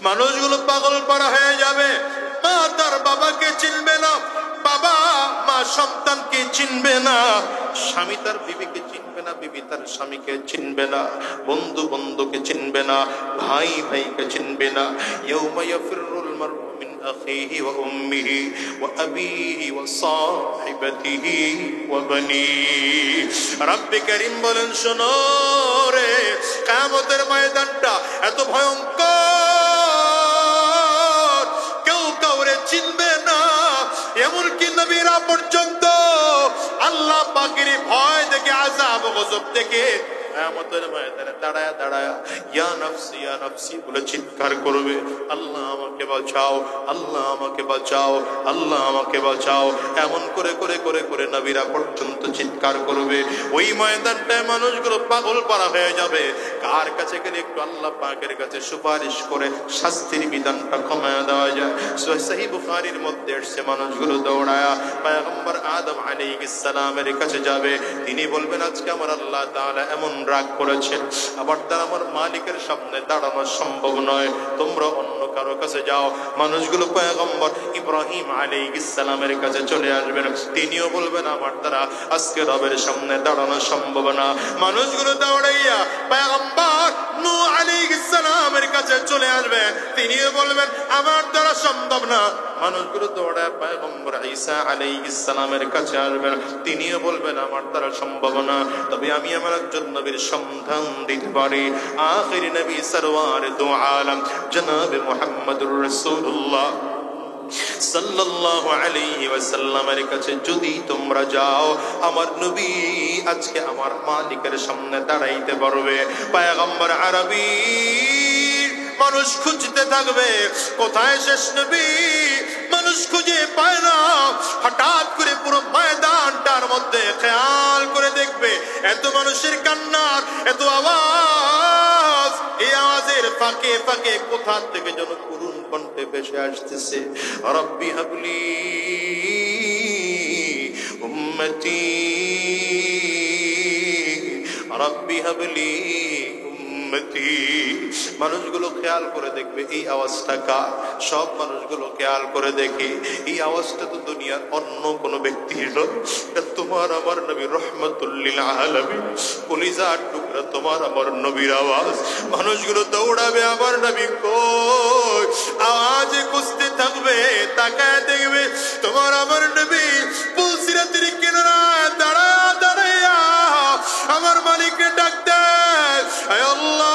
মানুষগুলো পাগল পারা হয়ে যাবে। মা তার বাবাকে চিনবে না, বাবা মা সন্তানকে চিনবে না, স্বামী তার বিবিকে চিনবে না, বিবি তার স্বামীকে চিনবে না, বন্ধু বন্ধুকে চিনবে না, ভাই ভাইকে চিনবে না। ইয়াউমা ইয়াফিরুল মারউ মিন আখিহি ওয়া উম্মিহি ওয়া আবিহি ওয়া সাহিবাতিহি ওয়া বানিহি। রব্বে কারীম বলেন, শোনো রে, কিয়ামতের ময়দানটা এত ভয়ঙ্কর, কেউ কাউরে চিনবে না। এমনকি নবীরা পর্যন্ত আল্লাহ পাকের ভয় দেখে, আযাব গজব দেখে কিয়ামতের ময়দানে দাঁড়ায়া দাঁড়ায়া ইয়া নফসি ইয়া নফসি বলে চিৎকার করবে, আল্লাহ আমাকে বাঁচাও, আল্লাহ আমাকে বাঁচাও, আল্লাহ আমাকে বাঁচাও। এমন করে করে করে করে নবীরা পর্যন্ত চিৎকার করবে। ওই ময়দানটায় মানুষগুলো পাগল পারা হয়ে যাবে। কার কাছে গেলে একটু আল্লাহ পাকের কাছে সুপারিশ করে শাস্তির বিধানটা কমায়া দেওয়া যায়? সহিহ বুখারীর মধ্যে এসেছে, মানুষগুলো দৌড়ায়া পয়গম্বর আদম আলাইহিস সালামের কাছে যাবে। তিনি বলবেন, আজকে আমার আল্লাহ তাআলা এমন রাগ করেছেন, আবার তার আমার মালিকের সামনে দাঁড়ানো সম্ভব নয়, তোমরা অন্য কারো কাছে যাও। মানুষগুলো পয়গম্বর ইব্রাহিম আলাইহিস সালামের কাছে চলে আসবেন। তিনিও বলবেন, আমার দ্বারা আজকে রবের সামনে দাঁড়ানো সম্ভব না। মানুষগুলো দৌড়াইয়া পয়গম্বর নূহ আলাইহিস সালামের কাছে চলে আসবে। তিনিও বলবেন, আমার দ্বারা সম্ভব না। মানুষগুলো দৌড়ায় পয়গম্বর ঈসা আলাইহিস সালামের কাছে আসবেন। তিনিও বলবেন, আমার দ্বারা সম্ভব না। তবে আমি আমার একজন নবীর সন্ধান দিতে পারি। আখির নবী সরওয়ার দু আলম জনাবে মুহাম্মদুর রাসূলুল্লাহ সাল্লাল্লাহু আলাইহি ওয়াসাল্লামের কাছে যদি তোমরা যাও, আমার নবী আজকে আমার মালিকের সামনে দাঁড়াইতে পারবে। পয়গম্বর আরবী, মানুষ খুঁজতে থাকবে, কোথায় শেষ নবী? মানুষ খুঁজে পায় না। হঠাৎ করে পুরো ময়দানটার মধ্যে খেয়াল করে দেখবে, এত মানুষের কান্নার এত আওয়াজ, এই আওয়াজের ফাঁকে ফাঁকে কোথা থেকে যেন করুণ কণ্ঠে ভেসে আসতেছে, রব্বি হাবলি উম্মতি, রব্বি হাবলি উম্মতি। মানুষগুলো খেয়াল করে দেখবে এই আওয়াজটা কার। সব মানুষগুলো খেয়াল করে দেখে এই আওয়াজটা তো দুনিয়ার অন্য কোনো ব্যক্তির নয়, এটা তোমার আমার নবী রহমাতুল লিল আলামিন, কলিজার টুকরা তোমার আমার নবীর আওয়াজ। মানুষগুলো দৌড়াবে, আমার নবী কই? আওয়াজে খুঁজতে থাকবে, তাকায় দেখবে তোমার আমার নবী পুলসিরাতের কিনারায় দাঁড়ায়া দাঁড়াইয়া আমার মালিককে ডাক দেয়, আয় আল্লাহ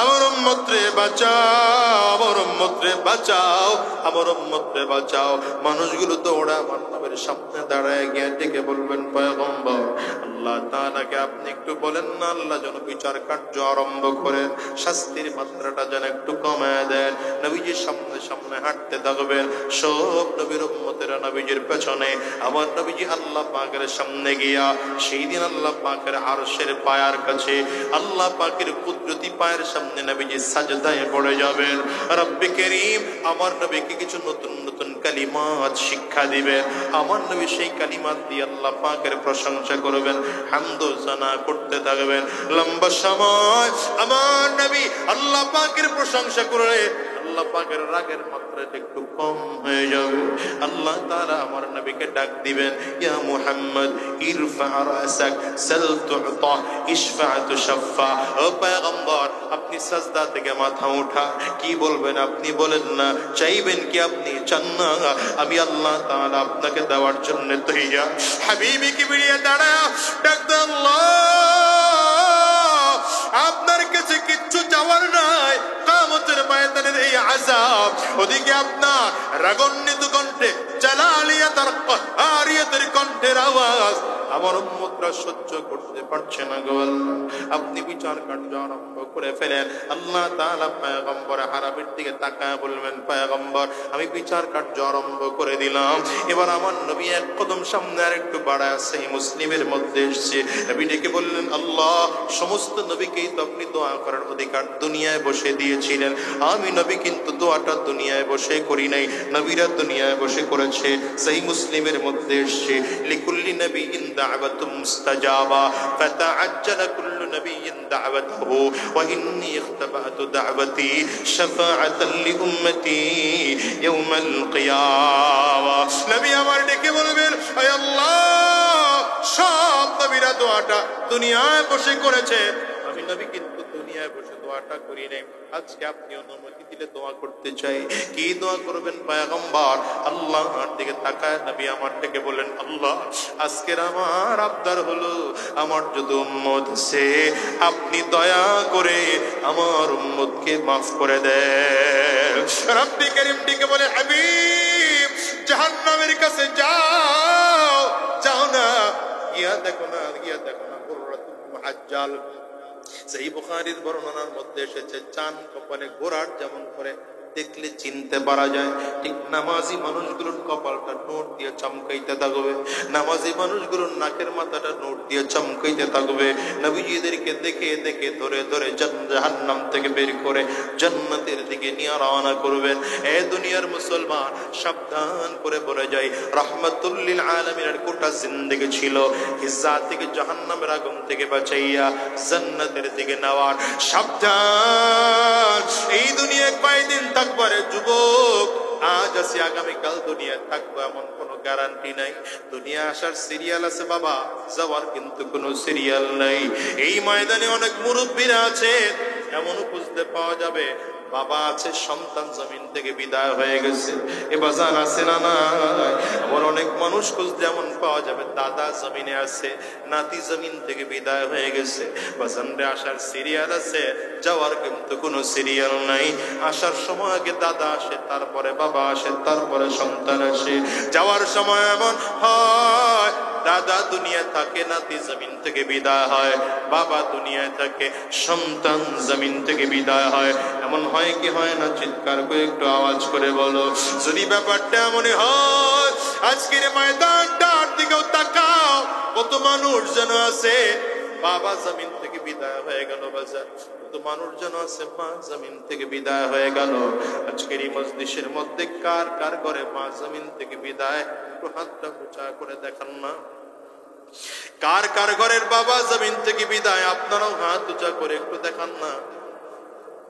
আমার উম্মত রে বাঁচাও, আমার উম্মত রে বাঁচাও, আমার উম্মত রে বাঁচাও। মানুষগুলো দৌড়া আমার নবীর সামনে দাঁড়ায় গিয়ে ডেকে বলবেন, পয়গম্বর আল্লাহ তাআলাকে আপনি একটু বলেন না, আল্লাহ যেন বিচার কার্য আরম্ভ করেন, শাস্তির মাত্রাটা যেন একটু কমায় দেন। নবীজির সামনে সামনে হাঁটতে থাকবেন। সব নবীর উম্মতেরা নবীজির পেছনে। আমার নবীজি আল্লাহ পাকের সামনে গিয়া সেই দিন আল্লাহ পাকের আরশের পায়ার কাছে, আল্লাহ পাকের কুদরতি পায়ের সামনে নবীজি সাজদায় পড়ে যাবেন। রব্বে কারীম আমার নবীকে কিছু নতুন নতুন কালিমাত শিক্ষা দিবেন। আমার নবী সেই কালিমাত দিয়ে আল্লাহ পাকের প্রশংসা করবেন, হামদ ও সানা করতে থাকবেন। লম্বা সময় আমার নবী আল্লাহ পাকের প্রশংসা করে আল্লাহ পাকের রাগের মাত্রাটা একটু কম হয়ে যাবে। আল্লাহ তাআলা আমার নবীকে ডাক দিবেন, ইয়া মুহাম্মদ ইরফা রাসাক সাল তুতা ইশফা তুশফা। ও পয়গম্বর আপনি সাজদা থেকে মাথা উঠা, কি বলবেন আপনি বলেন না, চাইবেন কি আপনি চান না, আমি আল্লাহ তাআলা আপনাকে দেওয়ার জন্য তৈরি। হাবিবি কিবরিয়া দাঁড়ায় ডাক দেন, আল্লাহ আপনার কাছে কিচ্ছু চাওয়ার নাই। কিয়ামতের ময়দানের এই আযাব, ওদিকে আপনার রাগান্বিত কণ্ঠে জালালিয়াতার কাহরিয়াতের কণ্ঠের আওয়াজ আমার উম্মতরা সহ্য করতে পারছে না গো আল্লাহ, আপনি বিচার কার্য আরম্ভ করে ফেলেন। আল্লাহ তাআলা পয়গম্বর আরবীর দিকে তাকায় বলবেন, পয়গম্বর আমি বিচার কার্য আরম্ভ করে দিলাম। এবার আমার নবী এক কদম সামনে আর একটু বাড়ায়, সহিহ মুসলিমের মধ্যে এসেছে। নবী ডেকে বললেন, আল্লাহ সমস্ত নবীকেই তো আপনি দোয়া করার অধিকার দুনিয়ায় বসে দিয়েছিলেন, আমি নবী কিন্তু দোয়াটা দুনিয়ায় বসে করি নাই, নবীরা দুনিয়ায় বসে করেছে। সহিহ মুসলিমের মধ্যে এসেছে, লিকুল্লি নবিয়্যিন দাওয়াতুম মুস্তাজাবা ফাতাআজ্জালা কুল্লু نبي دعوته وإني اختبأت دعوتي شفاعة لأمتي يوم القيامة নবী আমার ডেকে বলবেন হে আল্লাহ সব নবীরা দোয়াটা দুনিয়ায় বসে করেছে আমি নবী কিন্তু দুনিয়ায় বসে দোয়াটা করি নাই আজকে আপনি অনুমতি দিলে দোয়া করতে চাই কি দোয়া করবেন পয়গম্বর আল্লাহর দিকে তাকায় নবী আমার ডেকে বলেন আল্লাহ আজকের আমার আবদার হলো আমার যত উম্মত আছে আপনি দয়া করে আমার উম্মতকে maaf করে দেন রব্বি করিম ডেকে বলে হাবিব জাহান্নামের কাছে যাও যাও না গিয়া দেখো না কুররাতুল মুআজ্জাল সেই বুখারীর বর্ণনার মধ্যে এসেছে চান কপালে ঘোড়ার যেমন করে দেখলে চিনতে পারা যায় ঠিক নামাজি মানুষগুলোর কপালটা নোট দিয়ে চমকাইতে থাকবে নামাজি মানুষগুলোর নাকের মাথাটা নোট দিয়ে চমকাইতে থাকবে নবীজিদেরকে দেখে দেখে ধরে ধরে জাহান্নাম থেকে বের করে জান্নাতের দিকে নিয়ে রওনা করবেন এ দুনিয়ার মুসলমান সাবধান করে বলে যাই রাহমাতুল লিল আলামিনের গোটা জিন্দেগি ছিল ইজ্জাত থেকে জাহান্নামের আগুন থেকে বাঁচাইয়া জান্নাতের দিকে নেওয়ার সাবধান এই দুনিয়ায় কয়দিন থাকবারে যুবক আজ আছে আগামীকাল দুনিয়ায় থাকবো এমন কোনো গ্যারান্টি নাই দুনিয়া আসার সিরিয়াল আছে বাবা যাওয়ার কিন্তু কোনো সিরিয়াল নাই এই ময়দানে অনেক মুরব্বীরা আছে এমনও খুঁজতে পাওয়া যাবে বাবা আছে সন্তান জমিন থেকে বিদায় হয়ে গেছে এ বাজান আছে না না আবার অনেক মানুষ খুঁজতে এমন পাওয়া যাবে দাদা জমিনে আছে নাতি জমিন থেকে বিদায় হয়ে গেছে বাজানরে আসার সিরিয়াল আছে যাওয়ার কিন্তু কোনো সিরিয়াল নাই আসার সময় আগে দাদা আসে তারপরে বাবা আসে তারপরে সন্তান আসে যাওয়ার সময় এমন হয় দাদা দুনিয়া থাকে নাতি জমিন থেকে বিদায় হয় বাবা দুনিয়ায় থাকে সন্তান জমিন থেকে বিদায় হয় এমন হয় কি হয় না চিৎকার করে একটু আওয়াজ করে বলো যদি ব্যাপারটা এমনই হয় আজকের ময়দানটার দিকেও তাকাও কত মানুষ যেন আছে বাবা জমিন থেকে বিদায় হয়ে গেল বাজার কত মানুষ যেন আছে মা জমিন থেকে বিদায় হয়ে গেল আজকের এই মজলিসের মধ্যে কার কার ঘরে মা জমিন থেকে বিদায় একটু হাতটা উঁচা করে দেখান না কার কার ঘরের বাবা জমিন থেকে বিদায় আপনারাও হাত উঁচা করে একটু দেখান না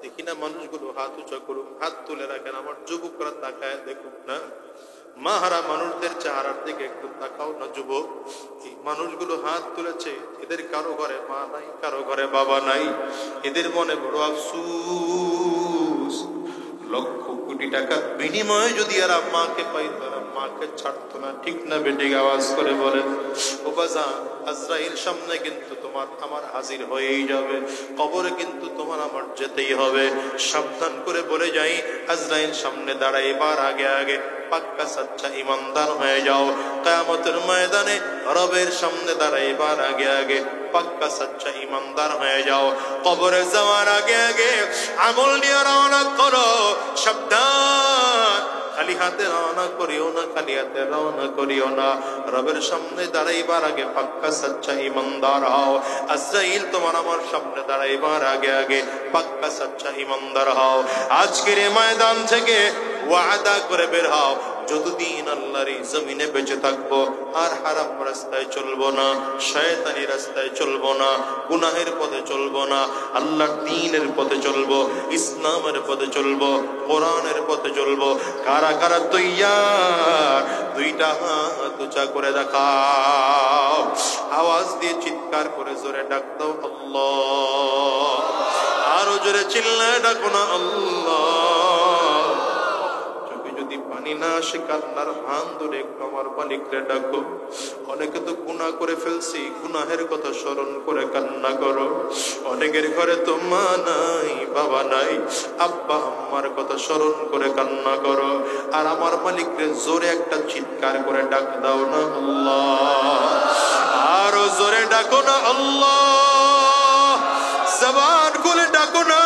দেখি না মানুষগুলো হাত উঁচা করুক হাত তুলে রাখেন আমার যুবকরা তাকায় দেখুক না মাহারা মানুষদের চেহারার দিকে একটু তাকাও না যুবক এই মানুষগুলো হাত তুলেছে এদের কারো ঘরে মা নাই কারো ঘরে বাবা নাই এদের মনে বড় আফসোস লক্ষ কোটি টাকার বিনিময়ে যদি আর মাকে পাইতো না মাকে ছাড়তো না ঠিক না বেটে আওয়াজ করে বলেন ও বাজান আজরাইল সামনে কিন্তু তোমার আমার হাজির হয়েই যাবে কবরে কিন্তু তোমার আমার যেতেই হবে সাবধান করে বলে যাই আজরাইল সামনে দাঁড়াইবার আগে আগে পাক্কা সচ্চা ইমানদার হয়ে যাও কিয়ামতের ময়দানে রবের সামনে দাঁড়াইবার আগে আগে পাক্কা সচ্চা ইমানদার হয়ে যাও কবরে যাওয়ার আগে আগে আমল নিয়ে রওনা করো সাবধান খালি হাতে রওনা করিও না খালি হাতে রওনা করিও না রবের সামনে দাঁড়াইবার আগে পাক্কা সচ্চা ইমানদার হও আজরাইল তোমার আমার সামনে দাঁড়াইবার আগে আগে পাক্কা সচ্চা ইমানদার হও আজকের এই ময়দান থেকে ওয়াদা করে বের হও যতদিন আল্লাহর এই জমিনে বেঁচে থাকবো আর হারাম রাস্তায় চলবো না শয়তানি রাস্তায় চলবো না গুনাহের পথে চলবো না আল্লাহর দ্বীনের পথে চলবো ইসলামের পথে চলবো কোরআনের পথে চলবো কারা কারা তৈয়ার দুইটা হাত উঁচা করে দেখাও আওয়াজ দিয়ে চিৎকার করে জোরে ডাক দাও আল্লাহ আরো জোরে চিল্লায় ডাকো না আল্লাহ যদি পানি না আসে কান্নার ভান ধরে একটু আমার মালিকরে ডাকো অনেকে তো গুনাহ করে ফেলছি গুনাহের কথা স্মরণ করে কান্না করো অনেকের ঘরে তো মা নাই বাবা নাই আব্বা আম্মার কথা স্মরণ করে কান্না করো আর আমার মালিকরে জোরে একটা চিৎকার করে ডাক দাও না আল্লাহ আরো জোরে ডাকো না আল্লাহ জবান খুলে ডাকো না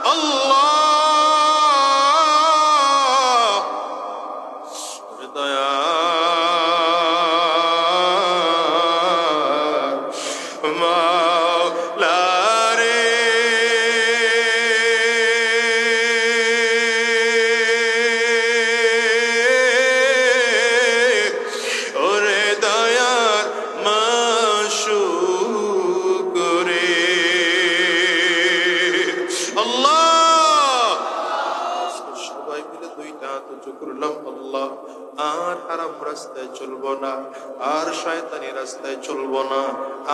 আল্লাহ করে করলাম, আল্লাহ আর হারাম রাস্তায় চলবো না, আর শয়তানি রাস্তায় চলবো না,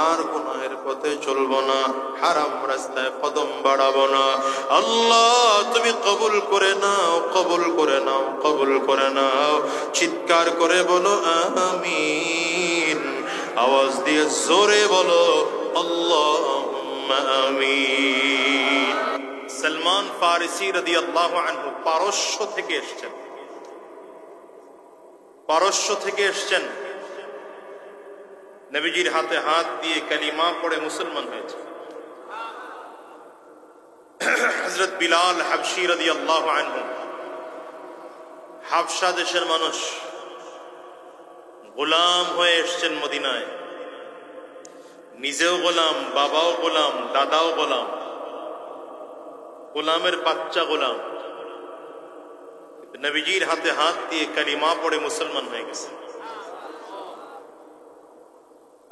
আর গুনাহের পথে চলবো না, হারাম রাস্তায় কদম বাড়াবো না। আল্লাহ তুমি কবুল করে নাও, কবুল করে নাও, কবুল করে নাও। চিৎকার করে বলো আমিন, আওয়াজ দিয়ে জোরে বলো আল্লাহুম্মা আমিন। সালমান ফারিসি রাদিয়াল্লাহু আনহু পারস্য থেকে এসেছেন, পারস্য থেকে এসেছেন। নবীজির হাতে হাত দিয়ে কালিমা পড়ে মুসলমান হয়েছে। হযরত বিলাল হাবশী রাদিয়াল্লাহু আনহু, হাবশা দেশের মানুষ, গোলাম হয়ে এসেছেন মদিনায়। নিজেও গোলাম, বাবাও গোলাম, দাদাও গোলাম, গোলামের বাচ্চা গোলাম। নবীজির হাতে হাত দিয়ে কালিমা পড়ে মুসলমান হয়ে গেছে।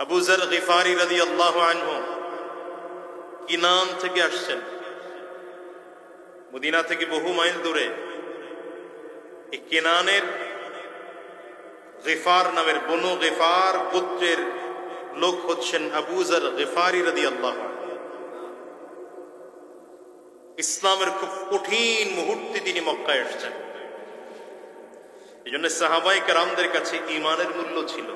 আবু যর গিফারি রাদিয়াল্লাহু আনহু কিনান থেকে আসছেন, মদিনা থেকে বহু মাইল দূরে। এই কিনানের গিফার নামের বনু গিফার গোত্রের লোক হচ্ছেন আবু যর গিফারি রাদিয়াল্লাহু আনহু। ইসলামের খুব কঠিন মুহূর্তে তিনি মক্কায় এসেছেন। এই জন্য সাহাবায়ে কেরামদের কাছে ঈমানের মূল্য ছিল।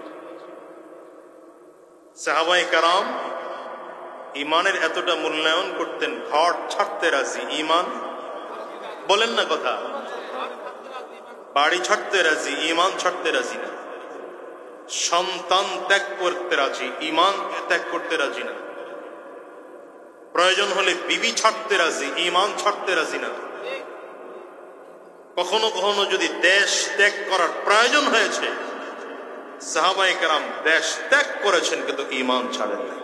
সাহাবায়ে কেরাম ঈমানের এতটা মূল্যায়ন করতেন, ঘর ছাড়তে রাজি, ঈমান বলেন না কথা, বাড়ি ছাড়তে রাজি, ঈমান ছাড়তে রাজি না। সন্তান ত্যাগ করতে রাজি, ঈমান ত্যাগ করতে রাজি না। প্রয়োজন হলে বিবি ছাড়তে রাজি, ঈমান ছাড়তে রাজি না। কখনো কখনো যদি দেশ ত্যাগ করার প্রয়োজন হয়েছে, সাহাবায়ে কেরাম দেশ ত্যাগ করেছেন কিন্তু ঈমান ছাড়েন না।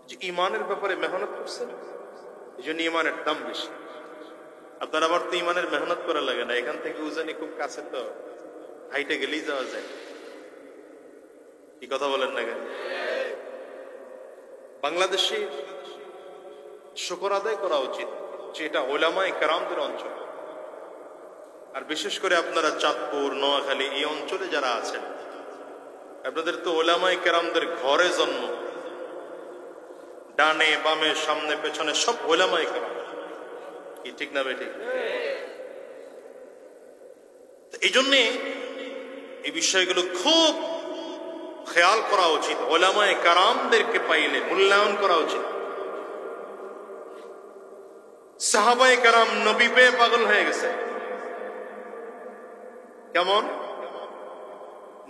যে ঈমানের ব্যাপারে মেহনত করছেন, এই জন্য ঈমানের দাম বেশি। আপনার আবার তো ঈমানের মেহনত করা লাগে না, এখান থেকে উজানি খুব কাছে, তো হাইটে গেলেই যাওয়া যায়। কি কথা বলেন না কেন? বাংলাদেশে শুকর আদায় করা উচিত যে এটা উলামায়ে কেরামদের অঞ্চল। আর বিশেষ করে আপনারা চাঁদপুর, নোয়াখালী এই অঞ্চলে যারা আছেন, আপনাদের তো উলামায়ে কেরামদের ঘরে জন্ম। ডানে বামে সামনে পেছনে সব উলামায়ে কেরাম। কি ঠিক না বেঠিক? এই জন্যে এই বিষয়গুলো খুব খেয়াল করা উচিত। উলামায়ে কেরামদেরকে পাইলে মূল্যায়ন করা উচিত। সাহাবায়ে কেরাম নবী পেয়ে পাগল হয়ে গেছে। কেমন?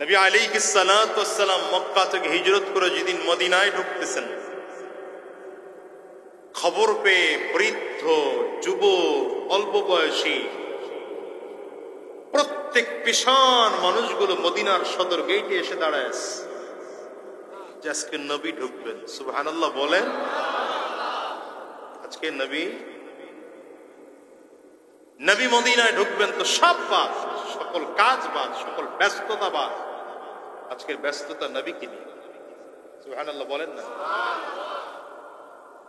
নবী আলাইহিস সালাতু ওয়াস সালাম মক্কা থেকে হিজরত করে যেদিন মদিনায় ঢুকতেছেন, খবর পেয়ে বৃদ্ধ, যুবক, অল্প বয়সী প্রত্যেক পেশান মানুষগুলো মদিনার সদর গেটে এসে দাঁড়ায়। আজকে নবী ঢুকবেন, সুবহানাল্লাহ বলেন। আজকে নবী মদিনায় ঢুকবেন তো সব বাদ, সকল কাজ বাদ, সকল ব্যস্ততা বাদ। আজকের ব্যস্ততা নবীকে নিয়ে, সুবহানাল্লাহ বলেন না।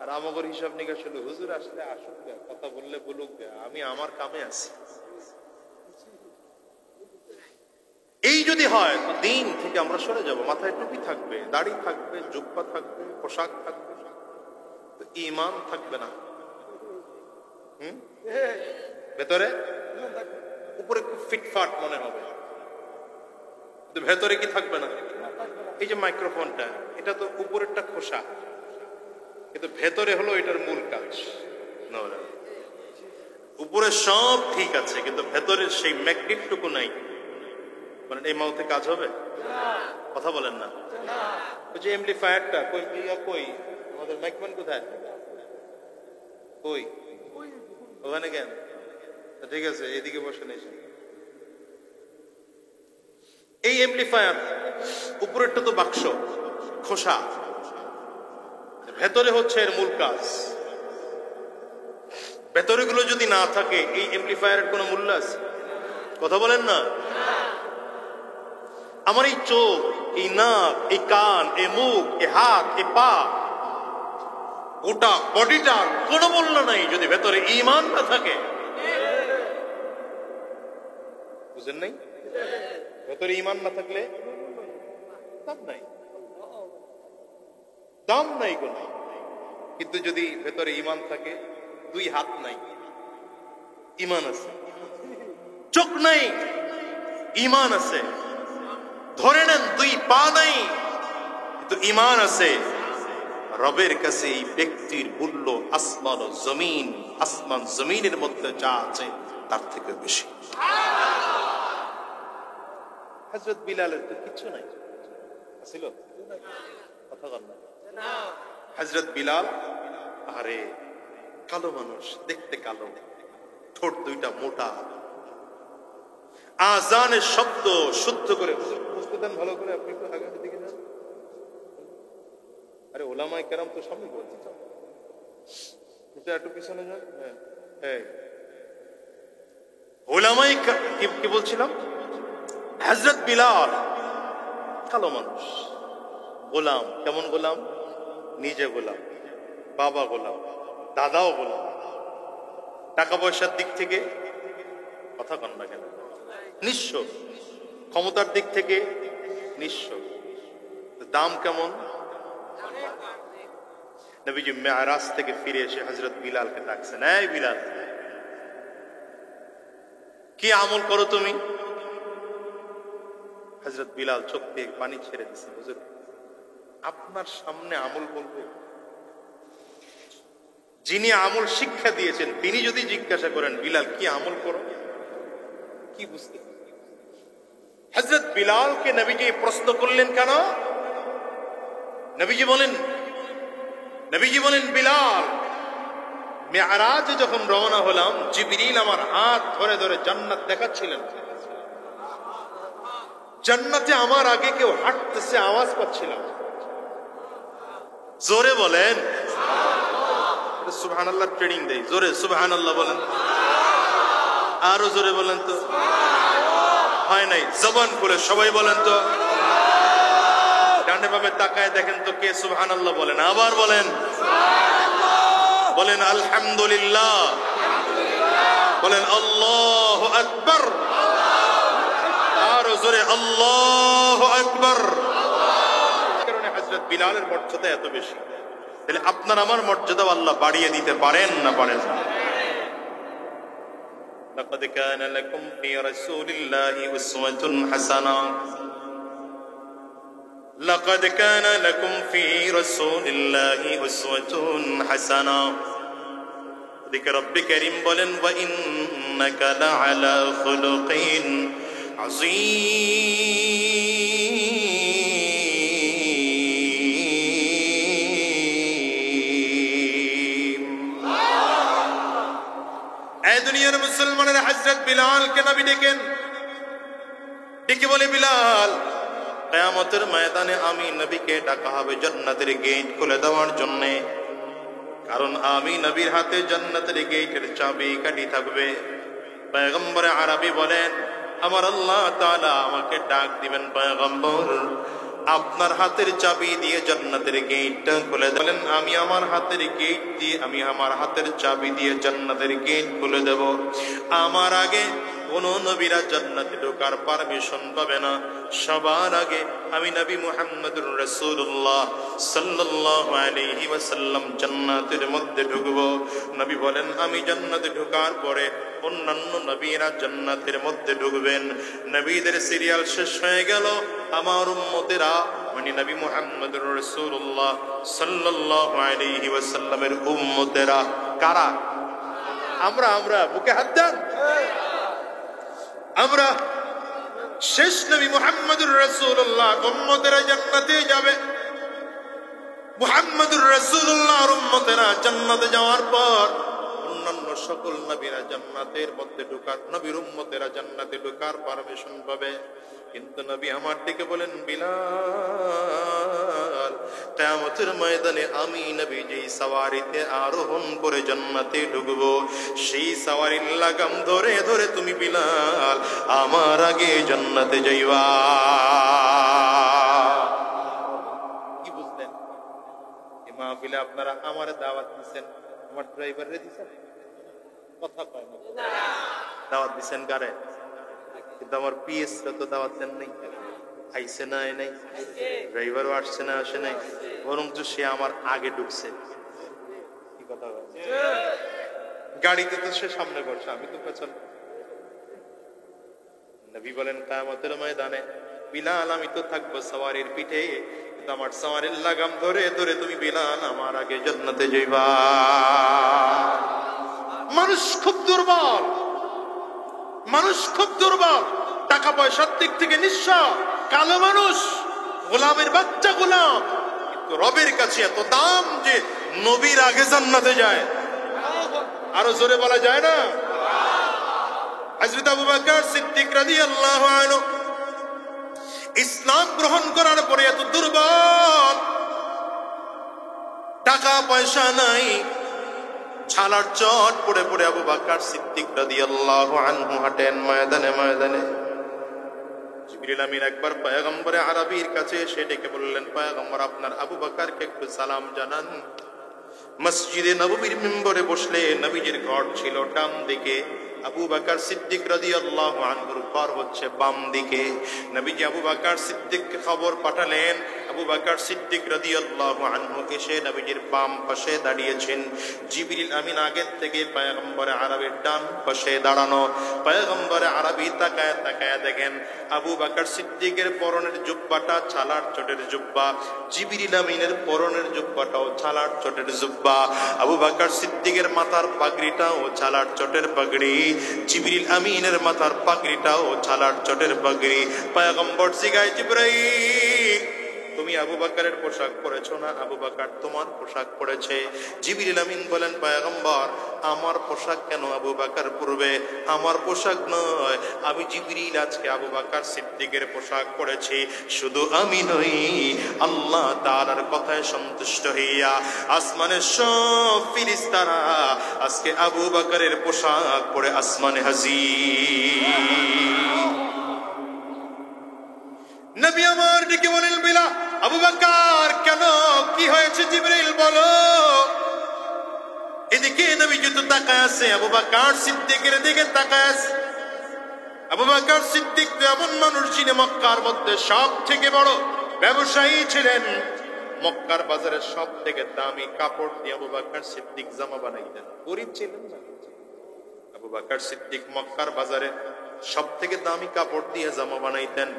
আর আমাদের হিসাব নিকাশ হলো, হুজুর আসলে আসুক, কথা বললে বলুক, আমি আমার কামে আছি। এই যদি হয় তো দিন থেকে আমরা সরে যাব। মাথায় টুপি থাকবে, দাড়ি থাকবে, জুব্বা থাকবে, পোশাক থাকবে, তো ঈমান থাকবে না। ভেতরে উপরে খুব ফিটফাট মনে হবে, কিন্তু ভেতরে কি থাকবে না? এই যে মাইক্রোফোনটা, এটা তো উপরেরটা খোসা, কিন্তু ভেতরে হলো এটার মূল কাজ। উপরে সব ঠিক আছে, কিন্তু ভেতরের সেই ম্যাগনেটটুকু নাই। মানে এই মাউথে কাজ হবে? কথা বলেন না। ওই যে এমপ্লিফায়ারটা কই, কই আমাদের মাইক্রোফোন কোথায়? কই ওখানে কেন? ঠিক আছে, এদিকে বসে নেই। এই এমপ্লিফায়ার উপরেরটা তো বাক্স, খোসা, ভেতরে হচ্ছে এর মূল কাজ। ভেতরে গুলো যদি না থাকে, এই এমপ্লিফায়ারের কোনো মূল্য আছে? কথা বলেন না। আমার এই চোখ, এই নাক, এই কান, এই মুখ, এই হাত, এই পা, গোটা বডিটার কোনো মূল্য নাই যদি ভেতরে ঈমান না থাকে। বুঝেন নাই? ভেতরে ইমান না থাকলে দাম নাই, দাম নাই কোন। কিন্তু যদি ভেতরে ইমান থাকে, দুই হাত নাই ইমান আছে, চোখ নাই ইমান আছে, ধরে নেন দুই পা নাই কিন্তু ইমান আছে, রবের কাছে এই ব্যক্তির মূল্য আসমান ও জমিন, আসমান জমিনের মধ্যে যা আছে তার থেকে বেশি। হযরত বিলালের তো কিছু নাই ছিল, কথা বল না। হযরত বিলাল, আরে কালো মানুষ, দেখতে কালো, ঠোঁট দুইটা মোটা, আজানের শব্দ শুদ্ধ করে বুঝতে দেন ভালো করে, আপনি একটু আগে দিকে যান। আরে ওলামায়ে কেরাম তো সামনে বলছে, একটু পিছনে যান। হ্যাঁ, ওলামায়ে কি বলছিলাম? হযরত বিলাল কালো মানুষ, গোলাম। কেমন গোলাম? নিজে গোলাম, বাবা গোলাম, দাদাও গোলাম। টাকা পয়সার দিক থেকে কথা কন না কেন, নিঃস্ব। ক্ষমতার দিক থেকে নিঃস্ব। দাম কেমন? নবীজি মেরাজ থেকে ফিরে এসে হযরত বিলালকে ডাকছেন, এই বিলাল, কি আমল করো তুমি? হযরত বিলাল চোখ দিয়ে পানি ছেড়ে দিচ্ছে, হুজুর আপনার সামনে আমল বলবো? যিনি আমল শিক্ষা দিয়েছেন তিনি যদি জিজ্ঞাসা করেন বিলাল কি আমল করো, কি বুঝতে? হযরত বিলালকে নবীজি প্রশ্ন করলেন কেন? নবীজি বলেন বিলাল, মেরাজে যখন রওনা হলাম, জিবরিল আমার হাত ধরে ধরে জান্নাত দেখাচ্ছিলেন। জান্নাতে আমার আগে কেউ হাঁটতেছে, আওয়াজ পাচ্ছিলাম। জোরে বলেন সুবহানাল্লাহ। ট্রেনিং দেই, জোরে সুবহানাল্লাহ বলেন, আরো জোরে বলেন তো। হয় নাই, জবান খুলে সবাই বলেন তো। ডানে বামে তাকায় দেখেন তো কে সুবহানাল্লাহ বলেন। আবার বলেন, বলেন আলহামদুলিল্লাহ, বলেন আল্লাহু আকবার, আরো জোরে আল্লাহু আকবার। কারণে হযরত বিলালের মর্যাদা এত বেশি। তাহলে আপনার আমার মর্যাদা আল্লাহ বাড়িয়ে দিতে পারেন না পারেন না? লাকাদ কানা লাকুম ফি রাসূলিল্লাহি উসওয়াতুন হাসানাহ, লাকাদ কানা লাকুম ফি রাসূলিল্লাহি উসওয়াতুন হাসানাহ। দিকে রব্বি কারীম বলেন, ওয়া ইন্নাকা লাআলা খুলুকিন আযীম। এই দুনিয়ার মুসলমানেরা হযরত বিলালকে নবী ডেকে বলে, বিলাল, কিয়ামতের ময়দানে আমি নবীকে ডাকা হবে জান্নাতের গেট খুলে দেওয়ার জন্য। কারণ আমি নবীর হাতে জান্নাতের গেটের চাবি কাঠি থাকবে। পয়গম্বর আরবি বলেন, আমার আল্লাহ তাআলা আমাকে ডাক দিবেন, পয়গম্বর আপনার হাতের চাবি দিয়ে জান্নাতের গেটটা খুলে দেবেন। আমি আমার হাতের গেট দিয়ে, আমি আমার হাতের চাবি দিয়ে জান্নাতের গেট খুলে দেব। আমার আগে কোন নবীরা জান্নাতে ঢোকার পারমিশন পাবে না। সবার আগে আমি নবী মুহাম্মদুর রাসূলুল্লাহ সাল্লাল্লাহু আলাইহি ওয়াসাল্লাম জান্নাতের মধ্যে ঢুকব। নবী বলেন, আমি জান্নাতে ঢোকার পরে অন্যান্য নবীরা জান্নাতের মধ্যে ঢুকবেন। নবীদের সিরিয়াল শেষ হয়ে গেল। আমার উম্মতেরা, মানে নবী মুহাম্মদুর রাসূলুল্লাহ সাল্লাল্লাহু আলাইহি ওয়াসাল্লামের উম্মতেরা কারা? আমরা বুকে হাত দেন। আমরা শেষ নবী মুহাম্মদুর রাসূলুল্লাহ উম্মতেরা জান্নাতে যাবে। মুহাম্মদুর রাসূলুল্লাহর উম্মতেরা জান্নাতে যাওয়ার পর অন্যান্য সকল নবীরা জান্নাতের মধ্যে ঢোকার, নবীর উম্মতেরা জান্নাতে ঢোকার পারমিশন পাবে। কিন্তু নবী আমার দিকে বলেন, বিলাল, কিয়ামতের ময়দানে আমি নবী যেই সওয়ারিতে আরোহণ করে জান্নাতে ঢুকবো, সেই সওয়ারির লাগাম ধরে ধরে তুমি বিলাল আমার আগে জান্নাতে যাইবা। কি বুঝলেন? এই মাহফিলে আপনারা আমারে দাওয়াত দিচ্ছেন, আমার ড্রাইভারে দিচ্ছেন, কথা কয় না, দাওয়াত দিচ্ছেন কারে? কিন্তু আমার পিএস তো দাওয়াত দেন নাই, আইসে না আয় নাই, ড্রাইভারও আসছে না আসে নাই, বরঞ্চ সে আমার আগে ঢুকছে। কি কথা বলে? গাড়িতে তো সে সামনে বসে, আমি তো পেছন। নবী বলেন কিয়ামতের ময়দানে বিলাল আমি তো থাকবো সওয়ারির পিঠে, কিন্তু আমার সওয়ারির লাগাম ধরে ধরে তুমি বিলাল আমার আগে জান্নাতে যাইবা। মানুষ খুব দুর্বল, মানুষ খুব দুর্বল, টাকা পয়সার দিক থেকে নিঃস্ব, কালো মানুষ, গোলামের বাচ্চা গোলাম, কিন্তু রবের কাছে এত দাম যে নবীর আগে জান্নাতে যায়। আরো জোরে বলা যায় না? হযরত আবু বকর সিদ্দিক রাদিয়াল্লাহু আনহু ইসলাম গ্রহণ করার পরে এত দুর্বল, টাকা পয়সা নাই, ছালার চট পড়ে পড়ে আবু বকর সিদ্দিক রাদিয়াল্লাহু আনহু হাঁটেন ময়দানে ময়দানে। জিবরিল আমিন একবার পয়গম্বরে আরবীর কাছে এসে ডেকে বললেন, পয়গম্বর আপনার আবু বকরকে একটু সালাম জানান। মসজিদে নববীর মিম্বরে বসলে নবীজির ঘর ছিল ডান দিকে, আবু বকর সিদ্দিক রাদিয়াল্লাহু আনহুর ঘর হচ্ছে বাম দিকে। নবীজি আবু বকর সিদ্দিককে খবর পাঠালেন, আবু বকর সিদ্দিক রাদিয়াল্লাহু আনহু এসে নবীজির বাম পাশে দাঁড়িয়েছেন। জিবরিল আমিন আগের থেকে পয়গম্বরে আরবীর ডান পাশে দাঁড়ানো। পয়গম্বরে আরবী তাকায় তাকায় দেখেন আবু বকর সিদ্দিকের পরনের জুব্বাটা ছালার চটের জুব্বা, জিবরিল আমিনের পরনের জুব্বাটাও ছালার চটের জুব্বা, আবু বকর সিদ্দিকের মাথার পাগড়িটাও ছালার চটের পাগড়ি, জিবরিল আমিনের মাথার পাগড়িটাও ছালার চটের পাগড়ি। পয়গম্বর জিগায়, জিবরাইল তুমি আবু বকরের পোশাক পরেছো না? আবু বকর তোমার পোশাক পরেছে। জিবরিল আমিন বলেন, পয়গম্বর আমার পোশাক কেন আবু বকর পরবে? আমার পোশাক নয়, আমি জিবরিল আজকে আবু বকর সিদ্দিকের পোশাক পরেছি। শুধু আমি নই, আল্লাহ তাআলার কথায় সন্তুষ্ট হইয়া আসমানের সব ফেরেশতারা আজকে আবু বকরের পোশাক পরে আসমানে হাজির। নবী আমার ডেকে বলেন, বিলাল আবু বকর কেন, কি হয়েছে জিবরিল বলো। এদিকে নবী যত তাকায় আছে, আবু বকর সিদ্দিকের দিকে তাকায় আছে। আবু বকর সিদ্দিক এমন মানুষ যিনি মক্কার মধ্যে সব থেকে বড় ব্যবসায়ী ছিলেন। মক্কার বাজারে সব থেকে দামি কাপড় দিয়ে আবু বকর সিদ্দিক জামা বানাইতেন। গরিব ছিলেন না আবু বকর সিদ্দিক, মক্কার বাজারে সব থেকে দামি কাপড় দিয়ে জামা বানাইতেন।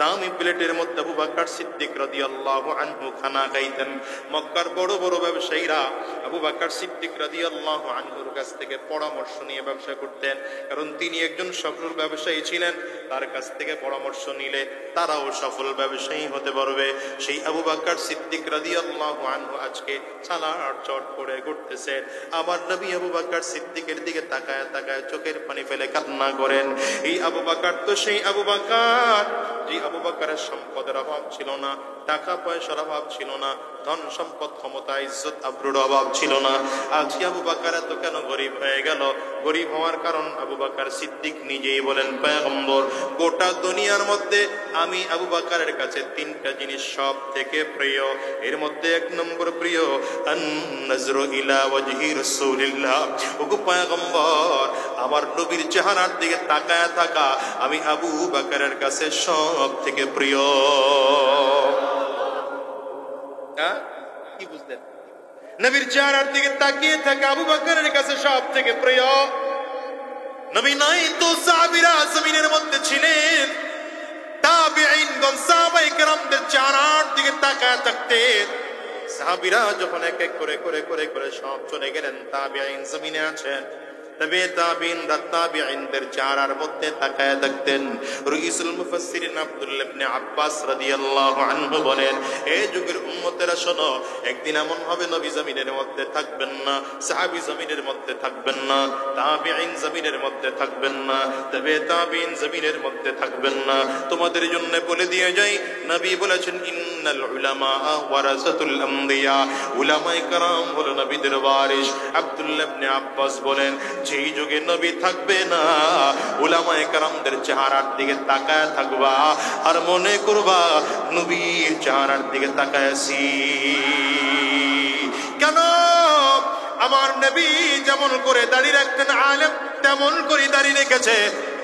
দামি প্লেটের মধ্যে আবু বকর সিদ্দিক রাদিয়াল্লাহু আনহু খানা খাইতেন। মক্কার বড় বড় ব্যবসায়ীরা আবু বকর সিদ্দিক রাদিয়াল্লাহু আনহুর কাছ থেকে পরামর্শ নিয়ে ব্যবসা করতেন, কারণ তিনি একজন সফল ব্যবসায়ী ছিলেন। তার কাছ থেকে পরামর্শ নিলে তারাও সফল ব্যবসায়ী হতে পারবে। সেই আবু বকর সিদ্দিক রাদিয়াল্লাহু আনহু আজকে ছালার চট করে ঘুরতেছেন। আমার নবী আবু বকর সিদ্দিকের দিকে তাকায় তাকায় চোখের পানি ফেলে কান্না করেন। এই আবু বকর তো সেই আবু বকর, যে আবু বকরের সম্পদের অভাব ছিল না, টাকা পয়সার অভাব ছিল না, ধন সম্পদ ক্ষমতা ইজ্জত আবরুর অভাব ছিল না। আজকে আবু বকর এত কেন গরিব হয়ে গেল? গরিব হওয়ার কারণ আবু বকর সিদ্দিক নিজেই বলেন, পয়গম্বর গোটা দুনিয়ার মধ্যে আমি আবু বকরের কাছে তিনটা জিনিস সব থেকে প্রিয়। এর মধ্যে এক নম্বর প্রিয় আন-নাজরু ইলা ওয়াজহি রাসূলিল্লাহ। ওগো পয়গম্বর আমার নবীর চেহারার দিকে তাকায় থাকা আমি আবু বকরের কাছে সব থেকে প্রিয়। কি বুঝলেন? নবীর চেহারার দিকে তাকিয়ে থাকা আবু বকরের কাছে সব থেকে প্রিয়। নবী নাই তো সাহাবীরা জমিনের মধ্যে ছিলেন, তাবিঈনগণ সাহাবায়ে কেরামদের চেহারার দিকে তাকায় থাকতেন। সাহাবীরা যখন এক এক করে করে করে করে সব চলে গেলেন, তাবিঈন জমিনে আছেন, তবে তাবিঈনদের চেহারার মধ্যে তাকায় থাকতেন। রাইসুল মুফাসসিরিন আব্দুল্লাহ ইবনে আব্বাস রাদিয়াল্লাহু আনহু বলেন, এই যুগের উম্মতেরা শোনো, একদিন এমন হবে নবী জমিনের মধ্যে থাকবেন না, সাহাবী জমিনের মধ্যে থাকবেন না, তাবিঈন জমিনের মধ্যে থাকবেন না, তবে তাবিঈন জমিনের মধ্যে থাকবেন না। তোমাদের জন্য বলে দিয়ে যাই, নবী বলেছেন, ইন্নাল উলামা ওয়ারাসাতুল আমবিয়া, উলামায়ে কেরাম হলো নবীদের ওয়ারিস। আব্দুল্লাহ ইবনে আব্বাস বলেন, যেই যুগে নবী থাকবে না, উলামায়ে কেরামদের চেহারার দিকে তাকায় থাকবা আর মনে করবা নবীর চেহারার দিকে তাকায় আছি। কেন? আমার নবী যেমন করে দাড়ি রাখতেন, আলেম তেমন করে দাড়ি রেখেছে।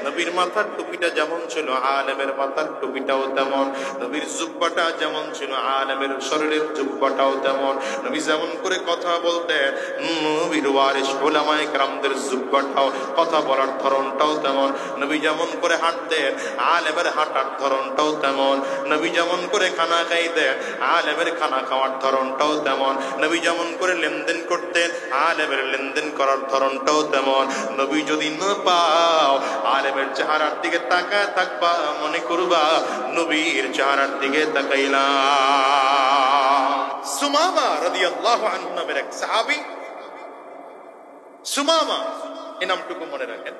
নবীর মাথার টুপিটা যেমন ছিল আলেমের মাথার টুপিটাও তেমন, নবীর জুব্বাটা যেমন ছিল আলেমের শরীরের জুব্বাটাও তেমন, নবী যেমন করে কথা বলতেন নবীর ওয়ারিস উলামায়ে কেরামদের জুব্বাটাও, কথা বলার ধরনটাও তেমন, নবী যেমন করে হাঁটতেন আলেমের হাঁটার ধরনটাও তেমন, নবী যেমন করে খানা খাইতেন আলেমের খানা খাওয়ার ধরনটাও তেমন, নবী যেমন করে লেনদেন করতেন আলেমের লেনদেন করার ধরনটাও তেমন। নবী যদি না পাও আলেমের চেহারার দিকে তাকায় থাকবা, মনে করবা নবীর চেহারার দিকে তাকাইলাম। সুমামা রাদিয়াল্লাহু আনহু নামের এক সাহাবী, সুমামা এই নামটুকু মনে রাখেন।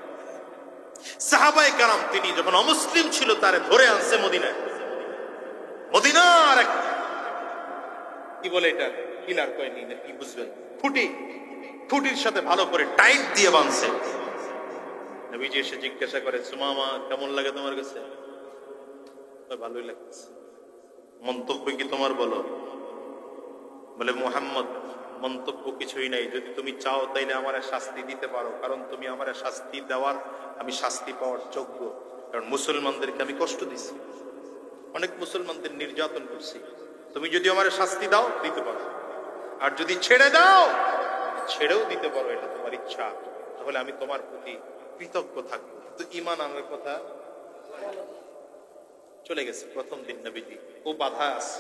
সাহাবায়ে কেরাম তিনি যখন অমুসলিম ছিল তারে ধরে আনছে মদিনায়, মদিনার এক কি বলে এটা পিলার কয়নি না কি বুঝবেন, খুঁটির সাথে ভালো করে টাইট দিয়ে বাঁধছে। নবীজি এসে জিজ্ঞাসা করে সুমামা কেমন লাগে তোমার কাছে? ভালোই লাগছে। মন্তব্য কি তোমার বলো? বলে মুহাম্মদ মন্তব্য কিছুই নাই, যদি তুমি চাও তাইলে আমার শাস্তি দিতে পারো, কারণ তুমি আমার শাস্তি দেওয়ার, আমি শাস্তি পাওয়ার যোগ্য, কারণ মুসলমানদেরকে আমি কষ্ট দিছি, অনেক মুসলমানদের নির্যাতন করছি, তুমি যদি আমার শাস্তি দাও দিতে পারো, আর যদি ছেড়ে দাও ছেড়েও দিতে পারো, এটা তোমার ইচ্ছা, তাহলে আমি তোমার প্রতি কৃতজ্ঞ থাকবো। তো ঈমান আনার কথা চলে গেছে। প্রথম দিন নবীজি ও বাধা আছে,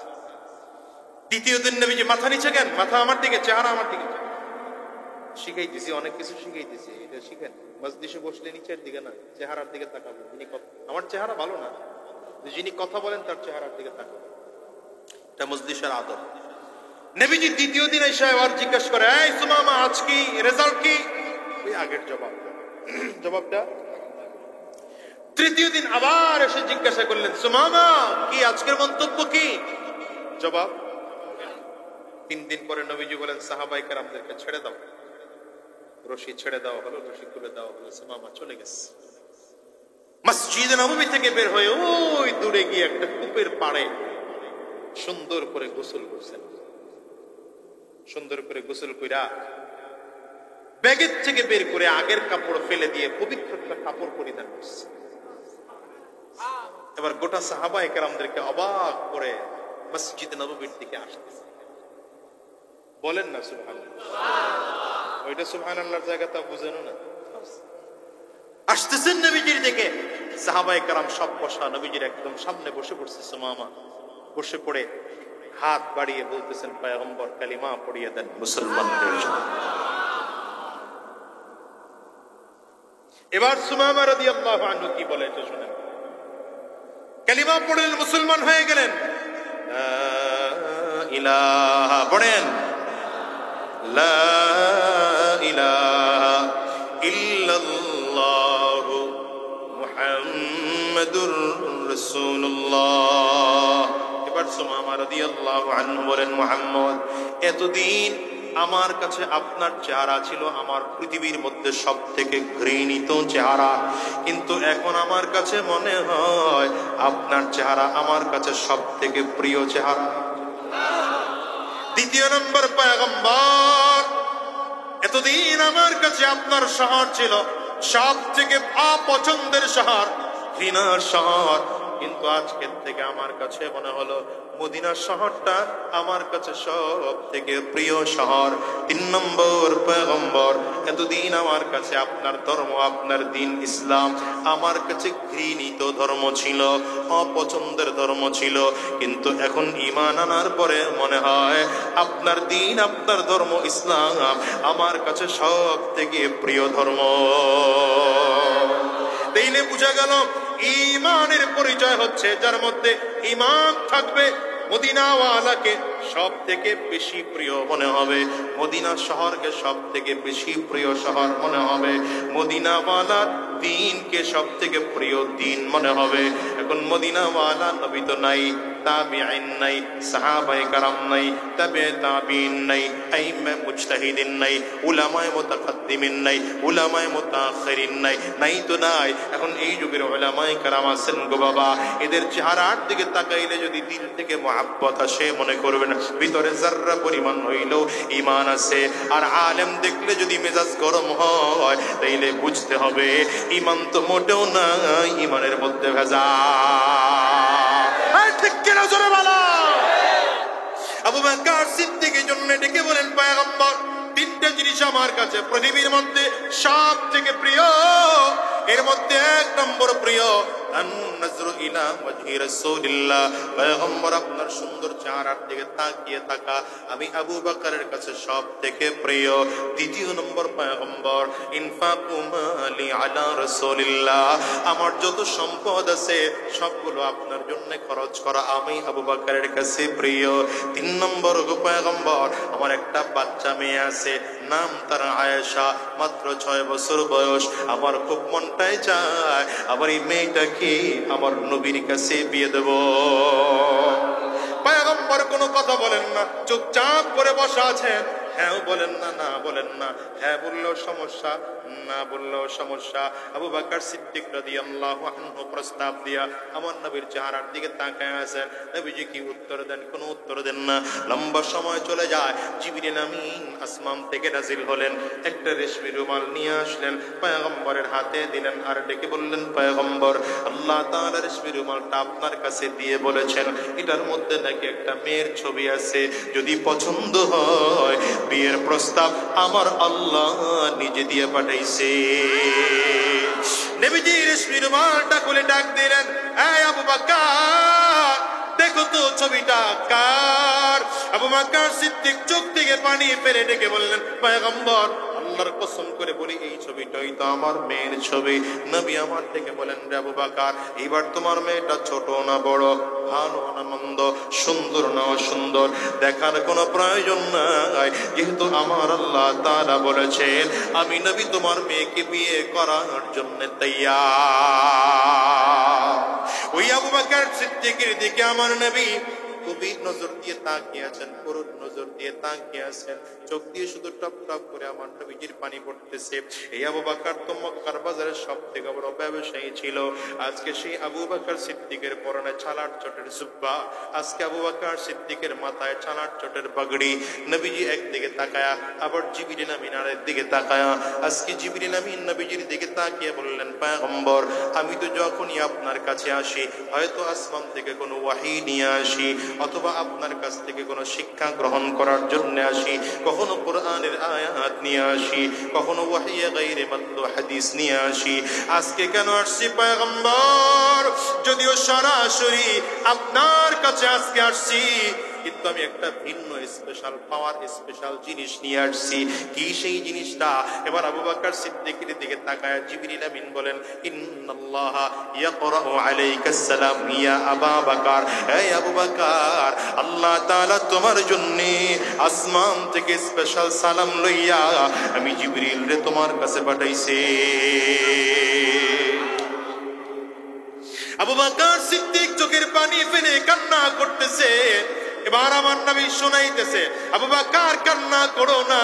দ্বিতীয় দিন নবীজি মাথা নিচে কেন, মাথা আমার দিকে, চেহারা আমার দিকে, শিখাইতেছি অনেক কিছু শিখাইতেছি, এটা শিখেন। মজলিসে বসলে নিচের দিকে না চেহারার দিকে তাকাবো, যিনি আমার চেহারা ভালো না, যিনি কথা বলেন তার চেহারার দিকে তাকাবো, এটা মজলিসের আদব। নবীজি দ্বিতীয় দিন এসে আবার জিজ্ঞাসা করে এই সুমামা আজ কি রেজাল্ট কি? ওই আগের জবাবটা। তৃতীয় দিন আবার এসে জিজ্ঞাসা করলেন সুমামা কি আজকের মন্তব্য কি? জবাব। 3 দিন পরে নবীজি বলেন সাহাবায়ে কেরামদেরকে ছেড়ে দাও, রশি ছেড়ে দাও হলো, রশি খুলে দাও হলো, সুমামা চলে গেছে। মসজিদে নববী থেকে বের হয়ে ওই দূরে গিয়ে একটা কূপের পাড়ে সুন্দর করে গোসল করছেন। সুন্দর করে গোসল কইরা ব্যাগের থেকে বের করে আগের কাপড় ফেলে দিয়ে পবিত্র একটা কাপড় পরিধান করছে। এবার গোটা সাহাবায়ে কেরামদেরকে অবাক করে মসজিদে নববীর দিকে আসতেছে। বলেন না সুবহানাল্লাহ। ওইটা সুবহানাল্লাহর জায়গাটা বুঝেন না। আসতেছেন নবীজির দিকে, সাহাবায়ে কেরাম সব বসা, নবীজির একদম সামনে বসে পড়ছে সুমামা। বসে পড়ে হাত বাড়িয়ে বলতেছেন পয়গম্বর কালিমা পড়িয়ে দেন মুসলমানদের জন্য। এবার সুমামা রাদিয়াল্লাহু আনহু কি বলে এটা শুনেন। কালিমা পড়লেন, মুসলমান হয়ে গেলেন। লা ইলাহা পড়েন, লা ইলাহা ইল্লাল্লাহু মুহাম্মাদুর রাসূলুল্লাহ। এবার সুমামা রাদিয়াল্লাহু আনহু বলেন মুহাম্মদ এতদিন আমার কাছে আপনার চেহারা ছিল আমার পৃথিবীর মধ্যে সবথেকে ঘৃণিত চেহারা, কিন্তু এখন আমার কাছে মনে হয় আপনার চেহারা আমার কাছে সবথেকে প্রিয় চেহারা। দ্বিতীয় নম্বর পয়গম্বর, এতদিন আমার কাছে আপনার শহর ছিল সবথেকে অপছন্দের শহর, ঘৃণার শহর, কিন্তু আজকের থেকে আমার কাছে মনে হলো মদিনা শহরটা আমার কাছে সব থেকে প্রিয় শহর। 3 নম্বর পয়গম্বর, এতদিন আমার কাছে আপনার ধর্ম, আপনার দিন ইসলাম আমার কাছে ঘৃণিত ধর্ম ছিল, অপছন্দের ধর্ম ছিল, কিন্তু এখন ঈমান আনার পরে মনে হয় আপনার দিন, আপনার ধর্ম ইসলাম আমার কাছে সব থেকে প্রিয় ধর্ম। তাইলে বোঝা গেল ঈমানের পরিচয় হচ্ছে যার মধ্যে ঈমান থাকবে মদিনাওয়ালাকে সব থেকে বেশি প্রিয় মনে হবে, মদিনা শহরকে সব থেকে বেশি প্রিয় শহর মনে হবে, মদিনাওয়ালার দিনকে সব থেকে প্রিয় দিন মনে হবে। এখন মদিনাওয়ালা নবী তো নাই, তাবিঈন নাই, সাহাবায়ে কেরাম নাই, তাবে তাবিঈন নাই, আইম্মা মুজতাহিদিন নাই, উলামায়ে মুতাকাদ্দিমিন নাই, উলামায়ে মুতাআখিরিন নাই, নাই তো নাই। এখন এই যুগের উলামায়ে কেরাম আছেন গো বাবা, এদের চেহারার দিকে তাকাইলে যদি দিল থেকে মহব্বত আসে, মনে করবেন ভিতরে যাররা পরিমাণ হইলেও ঈমান আছে। আর আলেম দেখলে যদি মেজাজ গরম হয়, তাইলে বুঝতে হবে ঈমান তো মোটেও নাই, ঈমানের মধ্যে ভেজাল। ঠিক কিনা জোরে বলো। আবু বকর সিদ্দিকের জন্য ডেকে বলেন, পয়গম্বর, তিনটা জিনিস আমার কাছে পৃথিবীর মধ্যে সব থেকে প্রিয়, এর মধ্যে এক নম্বর প্রিয় আন-নাজরু ইলা ওয়াজহি রাসূলিল্লাহ, পয়গম্বর আপনার সুন্দর চেহারার দিকে তাকিয়ে থাকা আমি আবু বকরের কাছে সব থেকে প্রিয়। দ্বিতীয় নম্বর পয়গম্বর, ইনফাকু মালি আলা রাসূলিল্লাহ, আমার যত সম্পদ আছে সবগুলো আপনার জন্য খরচ করা আমি আবু বকরের কাছে প্রিয়। তিন নম্বর গো পয়গম্বর, আমার একটা বাচ্চা মেয়ে আছে, নাম তার আয়েশা, মাত্র 6 বছর বয়স। আমার খুব মনটাই চায় আমার এই মেয়েটাকে আমার নবীর কাছে বিয়ে দেব। পয়গম্বর কোনো কথা বলেন না, চুপচাপ করে বসা আছেন। হ্যাঁ বলেন না, না বলেন না, হ্যাঁ বললেও সমস্যা, না বললেও সমস্যা। আবু বকর সিদ্দিক রাদিয়াল্লাহু আনহু প্রস্তাব দিয়া আমার নবীর চেহারার দিকে তাকায় আছেন। নবীজি কি উত্তর দেন? কোনো উত্তর দেন না। লম্বা সময় চলে যায়। জিবরিল আমিন আসমান থেকে নাজিল হলেন, একটা রেশমি রুমাল নিয়ে আসলেন, পয়গম্বরের হাতে দিলেন, আর ডেকে বললেন, পয়গম্বর, আল্লাহ তাআলা রেশমি রুমালটা আপনার কাছে দিয়ে বলেছেন এটার মধ্যে নাকি একটা মেয়ের ছবি আছে, যদি পছন্দ হয় বিয়ের প্রস্তাব আমার আল্লাহ নিজে দিয়ে পাঠাইছে। নবীজি রেশমি রুমালটা খুলে ডাক দিলেন, এই আবু বকর, দেখো তো ছবিটা কার? আবু বকর সিদ্দিক চোখ থেকে পানি ফেলে ডেকে বললেন, পয়গম্বর, আল্লাহর কসম করে বলি এই ছবিটাই তো আমার মেয়ের ছবি। নবী আমার থেকে বলেন, রে আবু বকর, এবার তোমার মেয়েটা ছোট না বড়, ভালো না মন্দ, সুন্দর না অসুন্দর, দেখার কোনো প্রয়োজন নাই, যেহেতু আমার আল্লাহ তাআলা বলেছেন আমি নবী তোমার মেয়েকে বিয়ে করার জন্য তৈয়ার। ওই আবু বকর সিদ্দিকের দিকে আমার নবী গভীর নজর দিয়ে তাকিয়ে আছেন, করুণ নজর দিয়ে তাকিয়ে আছেন, চোখ দিয়ে শুধু টপ টপ করে আমার নবীজির পানি পড়তেছে। এই আবু বকর তো মক্কার বাজারের সবথেকে বড় ব্যবসায়ী ছিল। আজকে সেই আবু বকর সিদ্দিকের পরনে ছালার চটের জুব্বা, আজকে আবু বকর সিদ্দিকের মাথায় ছালার চটের পাগড়ি। নবীজি একদিকে তাকায়া, আবার জিবরিল আমিন আরেক দিকে তাকায়া। আজকে জিবরিল আমিন নবীজির দিকে তাকিয়ে বললেন, পয়গম্বর, আমি তো যখনই আপনার কাছে আসি হয়তো আসমান থেকে কোনো ওয়াহী নিয়ে আসি, অথবা আপনার কাছ থেকে কোনো শিক্ষা গ্রহণ করার জন্য আসি, কখনো কোরআনের আয়াত নিয়ে আসি, কখনো ওয়াহিয়ে গায়রে মাতলু হাদিস নিয়ে আসি। আজকে কেন আসছি পয়গম্বর? যদিও সরাসরি আপনার কাছে আজকে আসছি, কিন্তু আমি একটা ভিন্ন স্পেশাল পাওয়ার, স্পেশাল জিনিস নিয়ে আসছি। কি সেই জিনিসটা? এবার আবু বকর সিদ্দিকের দিকে তাকায় জিবরিল আমিন বলেন, ইন্নাল্লাহা ইয়াকরাউ আলাইকাস সালাম ইয়া আবা বকর, হে আবু বকর, আল্লাহ তাআলা তোমার জন্য আসমান থেকে স্পেশাল সালাম লইয়া আমি জিবরিল রে তোমার কাছে পাঠাইছে। আবু বকর সিদ্দিক চোখের পানি ফেলে কান্না করতেছে। এবার আমার নবী শোনাইতেছে, আবু বকর কান্না করো না।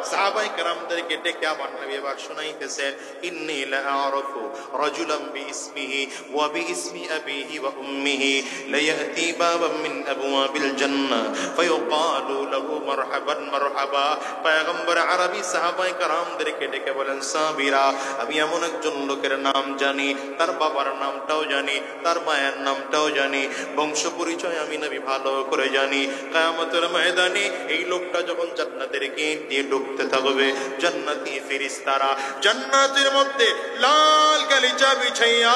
সাহাবায়ে কেরামদেরকে ডেকে আমার নবী এবার শোনাইতেছেন, ইন্নী লা আরাফু রাজুলান বিইসমিহি ওয়া বিইসমি আবিহি ওয়া উম্মিহি লা ইয়াতি বাবাম মিন আবওয়াবিল জান্নাহ ফায়ুকালু লাহু মারহাবান মারহাবা। পয়গম্বর আরবি সাহাবায়ে কেরামদেরকে ডেকে বলেন, সাহাবীরা, আমি এমন একজন লোকের নাম জানি, তার বাবার নামটাও জানি, তার মায়ের নামটাও জানি, বংশ পরিচয় আমি নবী ভালো করে জানি। কিয়ামতের ময়দানে এই লোকটা যখন জান্নাতের গেট দিয়ে ঢুকতে থাকবে, জান্নাতি ফেরেশতারা জান্নাতের মধ্যে লাল গালিচা বিছাইয়া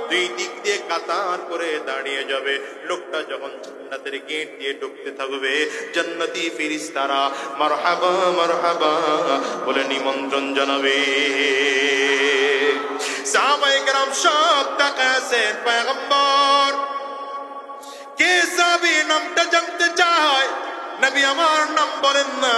দুই দিক দিয়ে কাতার করে দাঁড়িয়ে যাবে। লোকটা যখন জান্নাতের গেট দিয়ে ঢুকতে থাকবে, জান্নাতি ফেরেশতারা মারহাবা মারহাবা বলে নিমন্ত্রণ জানাবে। সাহাবায়ে কেরাম সব তাকায় আছেন, পয়গম্বর কে সাহাবী নামটা জানতে চায়। নবী আমার নাম বলেন না।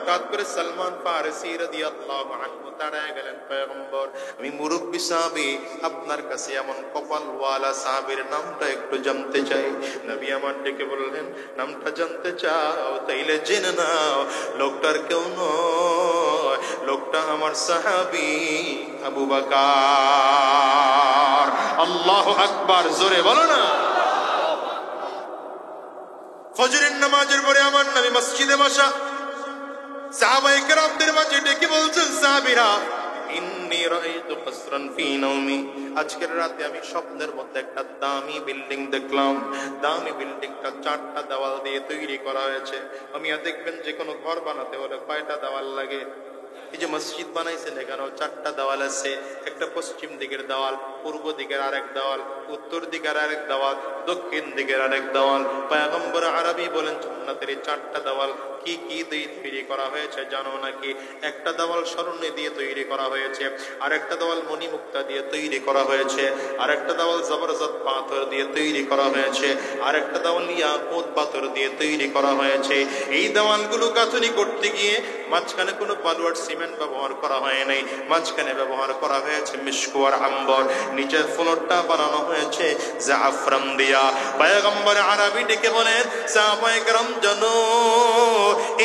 হঠাৎ করে সালমান ফারসি রাদিয়াল্লাহু আনহু দাঁড়ায় গেলেন, পয়গম্বর আমি মুরব্বী সাহাবী, আপনার কাছে এমন কপালওয়ালা সাহাবীর নামটা একটু জানতে চাই। নবী আমার ডেকে বললেন, নামটা জানতে চাও? তাইলে জেনে নাও, লোকটার কেউ নয়, লোকটা আমার সাহাবী আবু বকর। আল্লাহু আকবার, জোরে বলো না। ফজরের নামাজের পরে আমার নবী মসজিদে বসা, সাহাবায়ে কেরামদের মাঝে ডেকে বলছেন, সাহাবীরা ইন্নী রাআইতু কাসরান ফি নাওমি, আজকের রাতে আমি স্বপ্নের মধ্যে একটা দামি বিল্ডিং দেখলাম। দামি বিল্ডিংটা 4টা দেওয়াল দিয়ে তৈরি করা হয়েছে। আমি দেখবেন যে কোনো ঘর বানাতে হলে কয়টা দেওয়াল লাগে? এই যে মসজিদ বানাইছেন এখানেও 4টা দেওয়াল আছে। একটা পশ্চিম দিকের দেওয়াল, পূর্ব দিকের আরেক দেওয়াল, উত্তর দিকের আরেক দেওয়াল, দক্ষিণ দিকের আরেক দেওয়াল। পয়গম্বর আরবি বলেন, জান্নাতের 4টা দেওয়াল কি কি দিয়ে তৈরি করা হয়েছে জানো নাকি? একটা দেওয়াল স্বর্ণে দিয়ে তৈরি করা হয়েছে, আরেকটা দেওয়াল মণিমুক্তা দিয়ে তৈরি করা হয়েছে, আরেকটা দেওয়াল জবরদস্ত পাথর দিয়ে তৈরি করা হয়েছে, আরেকটা দেওয়াল ইয়াকুত পাথর দিয়ে তৈরি করা হয়েছে। এই দেওয়ালগুলো গাঁথনি করতে গিয়ে মাঝখানে কোনো বালুয়ার সিমেন্ট ব্যবহার করা হয় নাই, মাঝখানে ব্যবহার করা হয়েছে মিশকু আর আম্বর। নিচের ফ্লোরটা বানানো হয়েছে জাফরান দিয়া। পয়গম্বর আরবি ডেকে বলেন, সাহাবায়ে কেরাম জানো,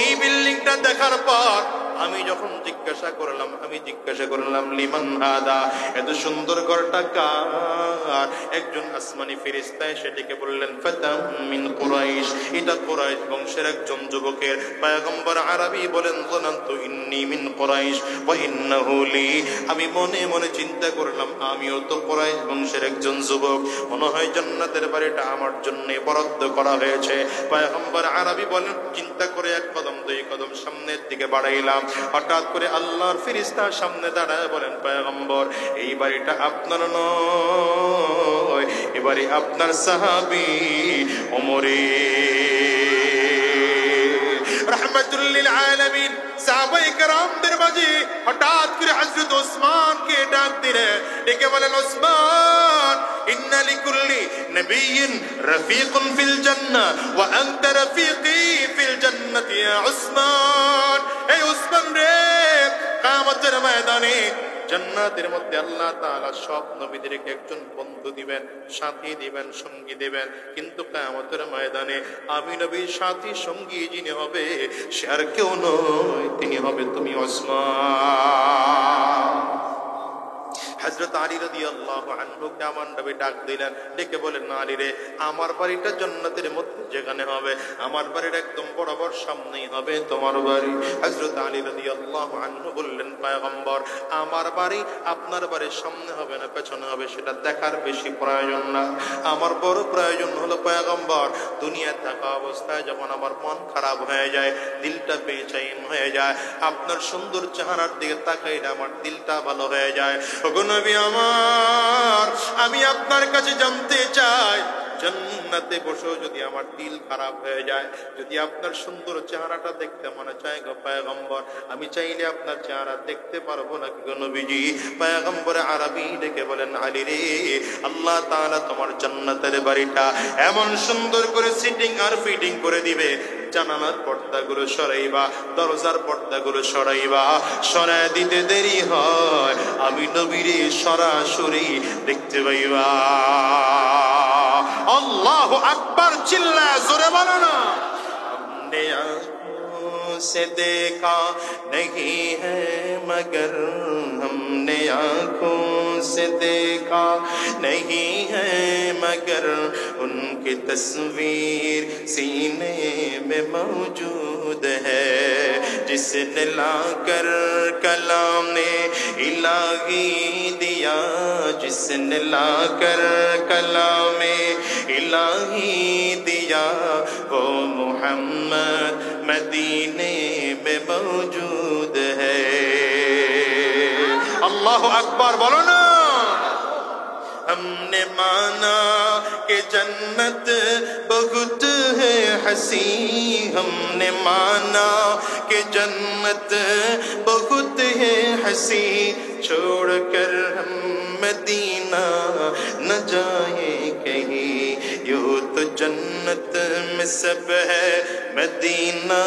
এই বিল্ডিংটা দেখার পর আমি যখন জিজ্ঞাসা করলাম লিমান হাদা, এত সুন্দর ঘরটা কার? একজন আসমানি ফেরেশতা সেটিকে বললেন, ফাতাম মিন কুরাইশ, এটা কুরাইশ বংশের একজন যুবকের। পয়গম্বর আরবি বলেন, যানান্তু ইন্নী মিন কুরাইশ ওয়া ইন্নাহু লি, আমি মনে মনে চিন্তা করলাম আমিও তো কুরাইশ বংশের একজন যুবক, মনে হয় জান্নাতের বাড়িটা আমার জন্য বরাদ্দ করা হয়েছে। পয়গম্বর আরবি বলেন, চিন্তা করে 1 কদম 2 কদম সামনের দিকে বাড়াইলাম। হঠাৎ করে আল্লাহর ফেরেশতা সামনে দাঁড়ায় বলেন, পয়গম্বর এই বাড়িটা আপনার নয়, এই বাড়ি আপনার সাহাবী ওমরের। রাহমাতুল লিল আলামিন। সাহাবায়ে কেরামদের মাঝে হঠাৎ করে হযরত ওসমানকে ডাক দিলেন, ডেকে বলেন, ওসমান ইন্না লিকুল্লি নাবিয়্যিন রাফীকুন ফিল জান্নাহ ওয়া আনতা রাফীকি ফিল জান্নাতি ইয়া ওসমান। এই ওসমান রে, কিয়ামতের ময়দানে জান্নাতের মধ্যে আল্লাহ তাআলা সব নবীদেরকে একজন বন্ধু দিবেন, সাথী দিবেন, সঙ্গী দিবেন। কিন্তু কিয়ামতের ময়দানে আমি নবীর সাথী সঙ্গী যিনি হবে সে আর কেউ নয়, তিনি হবে তুমি ওসমান। হযরত আলী রাদিয়াল্লাহু আনহুকে আমার নবী ডাক দিলেন, ডেকে বলেন, আলী রে, আমার বাড়িটা জান্নাতের মধ্যে যেখানে হবে, আমার বাড়ির একদম বরাবর সামনেই হবে তোমার বাড়ি। হযরত আলী রাদিয়াল্লাহু আনহু বললেন, পয়গম্বর আমার বাড়ি আপনার বাড়ির সামনে হবে না পেছনে হবে সেটা দেখার বেশি প্রয়োজন না। আমার বড় প্রয়োজন হলো পয়গম্বর, দুনিয়ায় থাকা অবস্থায় যখন আমার মন খারাপ হয়ে যায়, দিলটা বেচैन হয়ে যায়, আপনার সুন্দর চেহারার দিকে তাকাইলে আমার দিলটা ভালো হয়ে যায়। ওগো নবী আমার, আমি আপনার কাছে জানতে চাই, জান্নাতে বসেও যদি আমার দিল খারাপ হয়ে যায়, যদি আপনার সুন্দর চেহারাটা দেখতে মনে চায় গো পয়গম্বর, আমি চাইলে আপনার চেহারা দেখতে পারবো নাকি গো নবীজি? পয়গম্বর আরবি ডেকে বলেন, আলী রে, আল্লাহ তাআলা তোমার জান্নাতের বাড়িটা এমন সুন্দর করে সিটিং আর ফিটিং করে দিবে, জানালার পর্দাগুলো সরাইবা, দরজার পর্দাগুলো সরাইবা, সরায় দিতে দেরি হয় আমি নবীরে সরাসরি দেখতে পাইবা। আল্লাহু আকবার, চিল্লায় জোরে বলো না। हमने आँखों से देखा नहीं है मगर, हमने आँखों से देखा नहीं है मगर, उनकी तस्वीर सीने में मौजूद है, जिसने लाकर कलाम-ए इलाही दिया, जिसने लाकर कलाम-ए इलाही दिया, वो मोहम्मद मदीने में मौजूद है। अल्लाह अकबर बोलो ना। हमने माना कि जन्नत बहुत है हसी, हमने माना कि जन्नत बहुत है हसी, छोड़कर हम मदीना न जाए कहीं, यूं तो जन्नत में सब है मदीना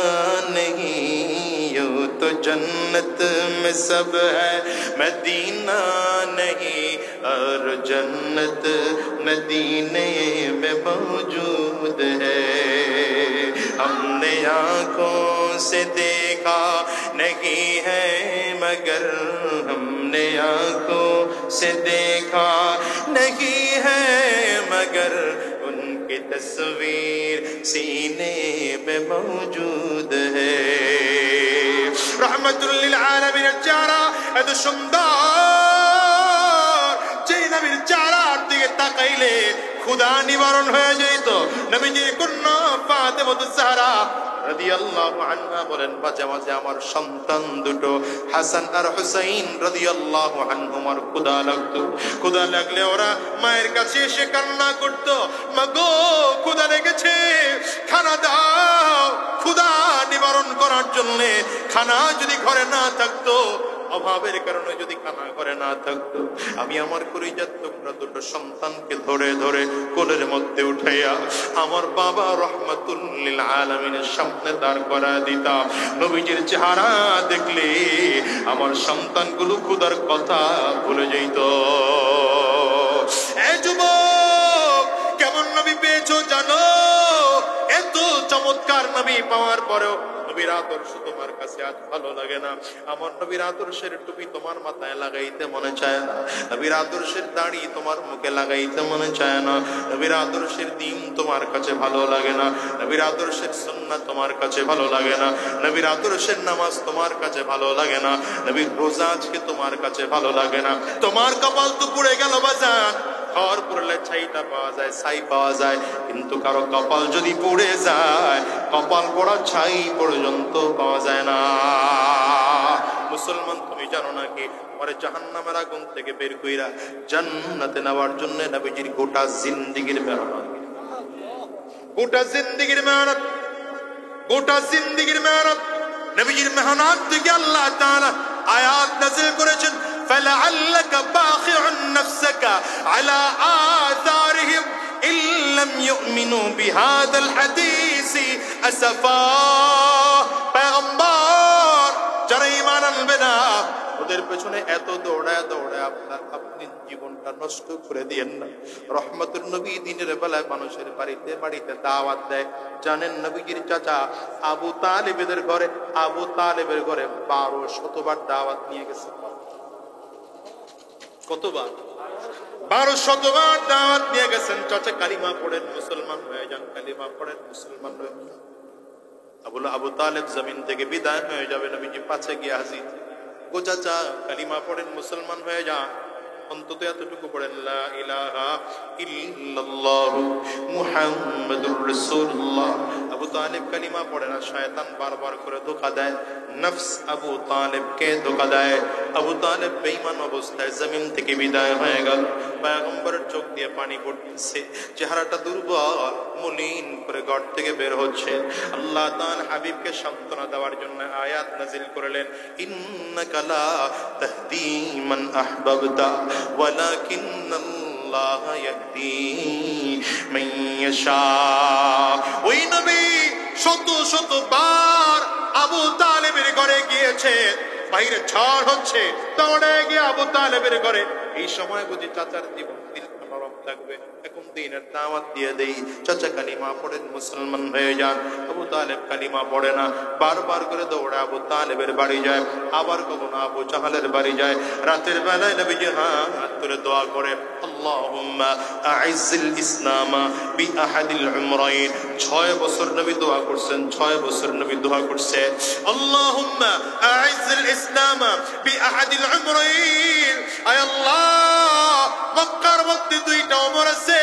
नहीं, यूं तो जन्नत में सब है मदीना नहीं, और जन्नत मदीने में मौजूद है। हमने आँखों से देखा नहीं है मगर, हमने आँखों से देखा नहीं है मगर, उनकी तस्वीर सीने में मौजूद है। रहमतुल लिल आलमीन चारा এত সুন্দর, যে নবীর চারার দিকে তাকাইলে ক্ষুধা নিবারণ হয়ে যেত। নবীজির কন্যা ফাতেমাতুজ জাহরা রাদিয়াল্লাহু আনহা বলেন, মাঝে মাঝে আমার সন্তান দুটো হাসান আর হুসাইন রাদিয়াল্লাহু আনহুমার ক্ষুধা লাগতো। ক্ষুধা লাগলে ওরা মায়ের কাছে এসে কান্না করতো, মা গো ক্ষুধা লেগেছে, খানা দাও। ক্ষুধা নিবারণ করার জন্য খানা যদি ঘরে না থাকতো, অভাবের কারণে যদি খানা ঘরে না থাকতো, আমি আমার কলিজার টুকরা দুটো সন্তানকে ধরে ধরে কোলের মধ্যে উঠাইয়া আমার বাবা রহমাতুল লিল আলামিনের সামনে দাঁড় করায় দিতাম। নবীজির চেহারা দেখলে আমার সন্তানগুলো ক্ষুধার কথা ভুলে যেত। এ যুবক, কেমন নবী পেয়েছো জানো? এত চমৎকার নবী পাওয়ার পরেও নবীর আদর্শ তোমার কাছে আজ ভালো লাগে না। আমার নবীর আদর্শের টুপি তোমার মাথায় লাগাইতে মনে চায় না, নবীর আদর্শের দাড়ি তোমার মুখে লাগাইতে মনে চায় না, নবীর আদর্শের দিন তোমার কাছে ভালো লাগে না, নবীর আদর্শের সুন্নাত তোমার কাছে ভালো লাগে না, নবীর আদর্শের নামাজ তোমার কাছে ভালো লাগে না, নবীর রোজা আজকে তোমার কাছে ভালো লাগে না। তোমার কপাল তো পুড়ে গেল বাজান। ঘর পুড়লে ছাইটা পাওয়া যায়, ছাই পাওয়া যায়, কিন্তু কারো কপাল যদি পুড়ে যায়, কপাল পোড়া ছাই পর্যন্ত পাওয়া যায় না। মুসলমান, তুমি জানো নাকি পরে জাহান্নামের আগুন থেকে বের কইরা জান্নাতে নেওয়ার জন্য নবীজির গোটা জিন্দেগীর মেহনত, গোটা জিন্দেগীর মেহনত, গোটা জিন্দেগীর মেহনত, নবীজির মেহনত থেকে আল্লাহ তাআলা আয়াত নাযিল করেছেন, فلعلك باخع نفسك على آثارهم إن لم يؤمنوا بهذا الحديث أسفا। पैगंबर যারা ঈমান আনবে না, ওদের পেছনে এত দৌড়ায় দৌড়ায় আপনি জীবনটা নষ্ট করে দিয়েন না। রহমতুল নবী দিনের বেলায় মানুষের বাড়িতে বাড়িতে দাওয়াত দেয়। জানেন নবীজির চাচা আবু তালেবের ঘরে, আবু তালেবের ঘরে 1200বার দাওয়াত নিয়ে গেছে। কতবার? 1200বার দাওয়াত নিয়ে গেছেন। চাচা কালিমা পড়েন, মুসলমান হয়ে যান, কালিমা পড়েন, মুসলমান হয়ে যান। আবু তালেব জমিন থেকে বিদায় হয়ে যাবে, নবীজি পাশে গিয়ে হাজির। গো চাচা কালিমা পড়েন, মুসলমান হয়ে যান, অন্তত এতটুকু পড়েন, লা ইলাহা ইল্লাল্লাহু মুহাম্মাদুর রাসূলুল্লাহ। আবু তালেব কালিমা পড়ে না, শয়তান বারবার করে ধোঁকা দেয়, নফস আবু তালেবকে ধোঁকা দেয়। আবু তালেব বেঈমান অবস্থায় জমিন থেকে বিদায় হয়ে গেল। পয়গম্বরের চোখ দিয়ে পানি পড়তেছে, চেহারাটা দুর্বল, মলিন করে ঘর থেকে বের হচ্ছে। আল্লাহ তাআলা হাবিবকে সান্ত্বনা দেওয়ার জন্য আয়াত নাযিল করলেন, ইন্নাকা লা তাহদি মান আহবাবতা ওয়ালাকিন্নাল্লাহ ইয়াহদি মান ইয়াশা। ওই নবী শত শতবার আবু তালেবের ঘরে গিয়েছে, বাইরে ঝড় হচ্ছে, দৌড়ে গিয়ে আবু তালেবের ঘরে। এই সময় বুঝি চাচার জীবন দিল নরম থাকবে, এখন দিনের দাওয়াত দিয়ে দেই। চাচা কালিমা পড়েন, মুসলমান হয়ে যান। আবু তালেব কালিমা পড়ে না, বারবার করে দৌড়ে আবু তালেবের বাড়ি যায়, আবার কখনো আবু জাহালের বাড়ি যায়। রাতের বেলায় নবীজি হাত তুলে দোয়া করে, আল্লাহুম্মা আইজ্জিল ইসলামা বিআহাদিল উমরাইন। 6 বছর নবী দোয়া করছেন, 6 বছর নবী দোয়া করছে, আল্লাহুম্মা আইজ্জিল ইসলামা বিআহাদিল উমরাইন। আয় আল্লাহ, মক্কার মধ্যে 2টা ওমর আছে,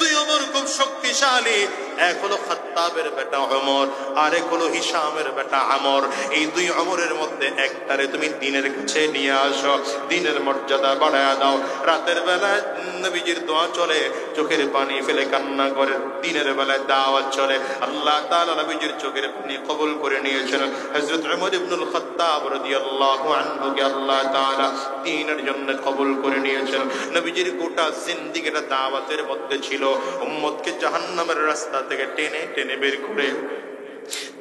2 ওমর খুব শক্তিশালী। এক হলো খাত্তাবের বেটা ওমর, আর এক হলো হিশামের বেটা আমর। এই 2 ওমরের মধ্যে একটারে তুমি দিনের কাছে নিয়ে আসো, দিনের মর্যাদা বাড়ায় দাও। রাতের বেলায় নবীজির দোয়া চলে, চোখের পানি ফেলে কান্না করে। দিনের বেলায় দাওয়াত চলে। আল্লাহ তাআলা নবীজির চোখের পানি কবুল করে নিয়েছেন। হযরত ওমর ইবনুল খাত্তাব রাদিয়াল্লাহু আনহুকে আল্লাহ তাআলা দ্বীনের জন্য কবুল করে নিয়েছেন। নবীজির গোটা জিন্দেগিটা দাওয়াতের মধ্যে ছিল। উম্মতকে জাহান্নাম জাহান্নামের রাস্তা থেকে টেনে টেনে বের করে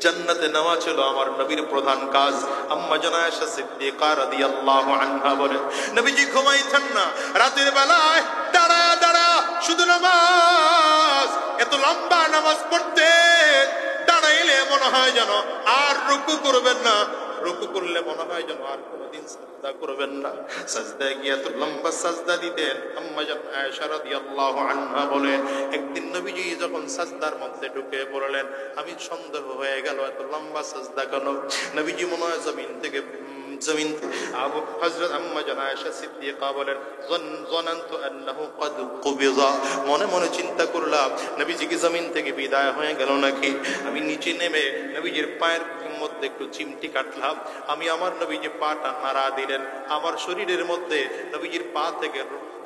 জান্নাতে নেওয়া ছিল আমার নবীর প্রধান কাজ। আম্মা জান আয়েশা সিদ্দিকা রাদিয়াল্লাহু আনহা বলে, নবীজি ঘুমাইতেন না, রাতের বেলায় দাঁড়ায়া দাঁড়ায়া শুধু নামাজ, এত লম্বা নামাজ পড়তে দাঁড়াইলে মনে হয় যেন আর রুকু করবেন না, রুকু করলে মনে হয় যেন আর কোনোদিন সাজদা করবেন না। সাজদায় গিয়ে এত লম্বা সাজদা দিতেন। আম্মা জান আয়েশা রাদিয়াল্লাহু আনহা বলেন, একদিন নবীজি যখন সাজদার মধ্যে ঢুকে পড়লেন, আমি সন্দেহ হয়ে গেল এত লম্বা সাজদা কেন। নবীজি মনে হয় জমিন থেকে আবু হযরত আম্মা জান আয়েশা সিদ্দিকা বলেন, জানান্তু আন্নাহু ক্বাদ কুবিযা, মনে মনে চিন্তা করলাম নবীজি কি জমিন থেকে বিদায় হয়ে গেল নাকি। আমি নিচে নেমে নবীজির পায়ের মধ্যে একটু চিমটি কাটলাম। আমি আমার নবীজি পাটা নাড়া দিলেন, আমার শরীরের মধ্যে নবীজির পা থেকে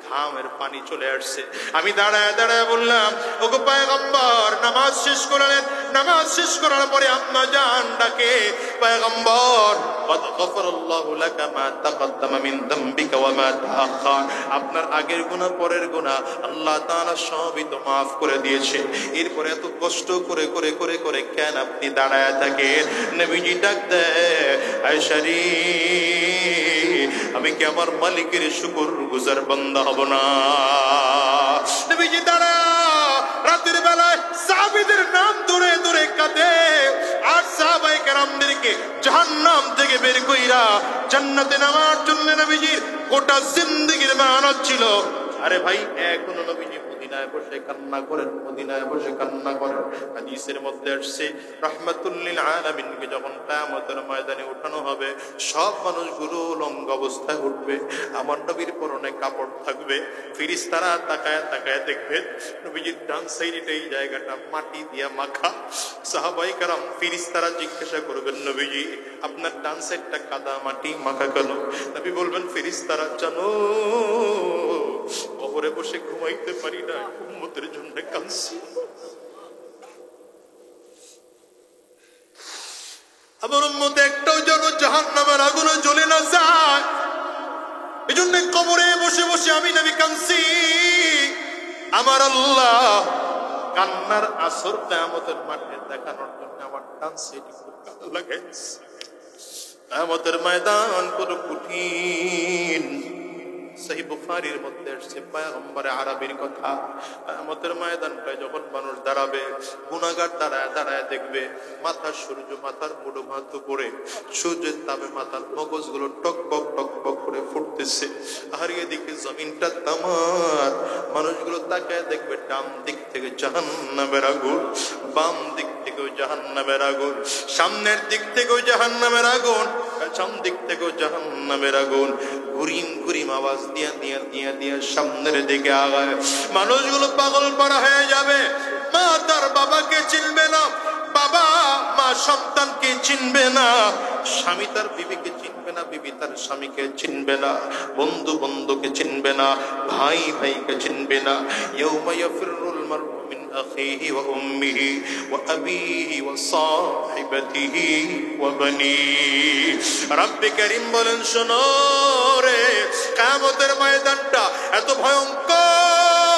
ঘামের পানি চলে আসছে। আমি দাঁড়ায় দাঁড়ায় বললাম, ওগো পয়গম্বর। নামাজ শেষ করলেন, নামাজ শেষ করার পরে আম্মা জান ডাকে, পয়গম্বর কদ গফারাল্লাহু লাকা মা তাকদ্দামা মিন যামবিকা ওয়া মা তাআখার, আপনার আগের গুনাহ পরের গুনাহ আল্লাহ তাআলা সবই তো maaf করে দিয়েছে। এরপরে এত কষ্ট করে করে করে করে কেন আপনি দাঁড়ায় থাকেন? নবীজি ডাক দেয়, আয়েশা রে, আমি কি আমার মালিকের শুকর গুজার বান্দা হব না? নবীজি দাঁড়া রাতের বেলায় সাহাবীদের নাম ধরে ধরে কাঁদে, আর সাহাবায়ে কেরামদেরকে জাহান্নাম থেকে বের কইরা জান্নাতে নামার জন্য নবীজির গোটা জিন্দেগির মেহনত ছিল। আরে ভাই, এখনো নবীজি মদিনায় বসে কান্না করেন, মদিনায় বসে কান্না করেন। হাদিসের মধ্যে আসছে, রাহমাতুল লিল আলামিনকে যখন কিয়ামতের ময়দানে উঠানো হবে, সব মানুষগুলো উলঙ্গ অবস্থায় উঠবে, আমার নবীর পরনে কাপড় থাকবে। ফেরেশতারা তাকায় তাকায় দেখবে নবীজির ডান সাইডে এই জায়গাটা মাটি দিয়া মাখা। সাহাবায়ে কেরাম ফেরেশতারা জিজ্ঞাসা করবেন, নবীজি আপনার ডান সাইডটা কাদা মাটি মাখা কেন? নবী বলবেন, ফেরেশতারা জানো কবরে বসে ঘুমাইতে পারি না, উম্মতের জন্য কাঁদছি। আমার উম্মত একটাও যেন জাহান্নামের আগুনে জ্বলে না যায়, এজন্য কবরে বসে বসে আমি নবী কাঁদছি। আমার আল্লাহ কান্নার আসর কিয়ামতের মাঠে দেখানোর জন্য আমার ডান সাইডে কাদা লাগাইছে। কিয়ামতের ময়দান কত কঠিন। সহিহ বুখারীর মধ্যে আসছে পয়গম্বরে আরবীর কথা, কিয়ামতের ময়দানটায় যখন মানুষ দাঁড়াবে, গুনাহগার দাঁড়ায় দাঁড়ায় দেখবে মাথার সূর্য মাথার মুড়ো ভাত উপরে, সূর্যের তাপে মাথার মগজগুলো টকবক টকবক করে ফুটতেছে। আর এদিকে জমিনটা তামার, মানুষগুলো তাকায় দেখবে ডান দিক থেকে জাহান্নামের আগুন, বাম দিক থেকেও জাহান্নামের আগুন, সামনের দিক থেকেও জাহান্নামের আগুন, পেছন দিক থেকেও জাহান্নামের আগুন। ঘুরিম ঘুরিম আওয়াজ দিয়া দিয়া দিয়া দিয়া সামনের দিকে আগায়। মানুষগুলো পাগল পারা হয়ে যাবে। মা তার বাবাকে চিনবে না, বাবা মা সন্তানকে চিনবে না, স্বামী তার বিবিকে চিনবে না, বিবি তার স্বামীকে চিনবে না, বন্ধু বন্ধুকে চিনবে না, ভাই ভাইকে চিনবে না। ইয়াউমা ইয়াফিরুল মারউ মিন আখিহি ওয়া উম্মিহি ওয়া আবিহি ওয়া সাহিবাতিহি ওয়া বানিহি। রব্বে কারীম বলেন, শোনো রে, কিয়ামতের ময়দানটা এত ভয়ঙ্কর,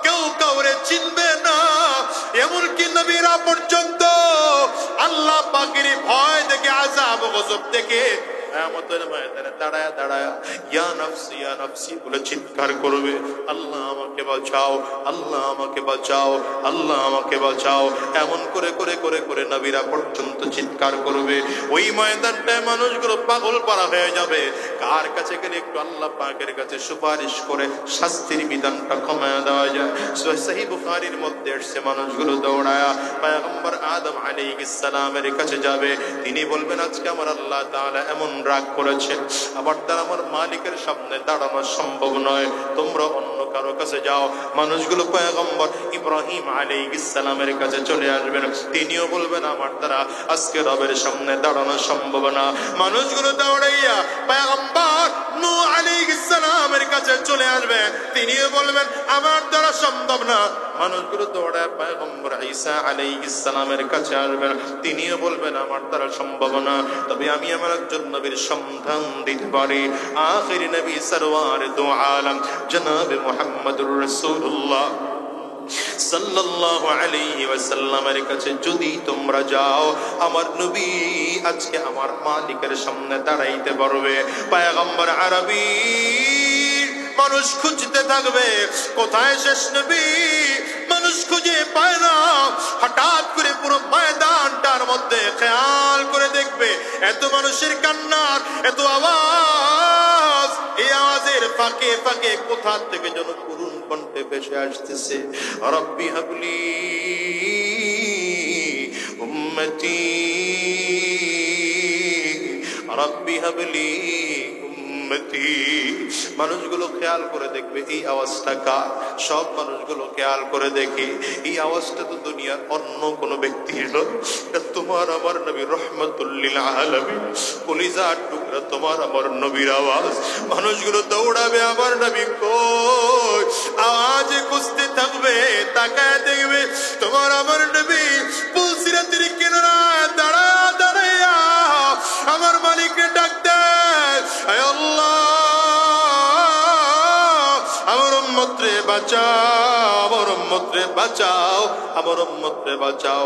কেউ কাউরে চিনবে না। এমনকি নবীরা পর্যন্ত আল্লাহ পাকের ভয় দেখে, আযাব গজব দেখে কিয়ামতের ময়দানে দাঁড়ায় দাঁড়ায় ইয়া নাফসি বলে চিৎকার করবে, আল্লাহ আমাকে বাঁচাও, আল্লাহ আমাকে বাঁচাও, আল্লাহ আমাকে বাঁচাও। এমন করে করে করে করে নবীরা পর্যন্ত চিৎকার করবে। ওই ময়দানটায় মানুষগুলো পাগল পারা হয়ে যাবে। কার কাছে গেলে একটু আল্লাহ পাকের কাছে সুপারিশ করে শাস্তির বিধানটা কমায় দেওয়া যায়। সহিহ বুখারীর মধ্যে এসেছে, মানুষগুলো দৌড়ায়া পয়গম্বর আদম আলাইহিস সালামের কাছে যাবে। তিনি বলবেন, আজকে আমার আল্লাহ তাআলা এমন রাগ করেছেন, আবার তার আমার মালিকের সামনে দাঁড়ানো সম্ভব নয়, তোমরা অন্য কারো কাছে যাও। মানুষগুলো পয়গম্বর ইব্রাহিম আলাইহিস সালামের কাছে চলে আসবেন। তিনিও বলবেন, আমার দ্বারা আজকে রবের সামনে দাঁড়ানো সম্ভব না। মানুষগুলো দৌড়াইয়া পয়গম্বর নূহ আলাইহিস সালামের কাছে চলে আসবেন। তিনিও বলবেন, আমার দ্বারা সম্ভব না। মানুষগুলো দৌড়ায় পয়গম্বর ঈসা আলাইহিস সালামের কাছে আসবেন। তিনিও বলবেন, আমার দ্বারা সম্ভব না, তবে আমি আমার একজন নবীর সন্ধান দিতে পারি। আখির নবী সরওয়ার দু আলম জনাবে মুহাম্মদুর রাসূলুল্লাহ সাল্লাল্লাহু আলাইহি ওয়াসাল্লামের কাছে যদি তোমরা যাও, আমার নবী আজকে আমার মালিকের সামনে দাঁড়াইতে পারবে। পয়গম্বর আরবী মানুষ খুঁজতে থাকবে, কোথায় শেষ নবী? মানুষ খুঁজে পায় না। হঠাৎ করে পুরো ময়দানটার মধ্যে খেয়াল করে দেখবে, এত মানুষের কান্নার এত আওয়াজ, এই আওয়াজের ফাঁকে ফাঁকে কোথা থেকে যেন করুণ কণ্ঠে ভেসে আসতেছে, রব্বি হাবলি উম্মতি, রব্বি হাবলি উম্মতি। মানুষগুলো খেয়াল করে দেখবে এই আওয়াজটা কার। সব মানুষগুলো খেয়াল করে দেখে এই আওয়াজটা তো দুনিয়ার অন্য কোন ব্যক্তির নয়, এটা তোমার আমার নবী রহমাতুল লিল আলামিন, কলিজার টুকরা তোমার আমার নবীর আওয়াজ। মানুষগুলো দৌড়াবে, আমার নবী কই, আওয়াজ খুঁজতে থাকবে, তাকায় দেখবে তোমার আমার নবী পুলসিরাতের কিনারায় দাঁড়ায়া দাঁড়াইয়া আমার মালিককে ডাক দেয়, আয় আল্লাহ আমার উম্মত রে বাঁচাও, আমার উম্মত রে বাঁচাও, আমার উম্মত রে বাঁচাও।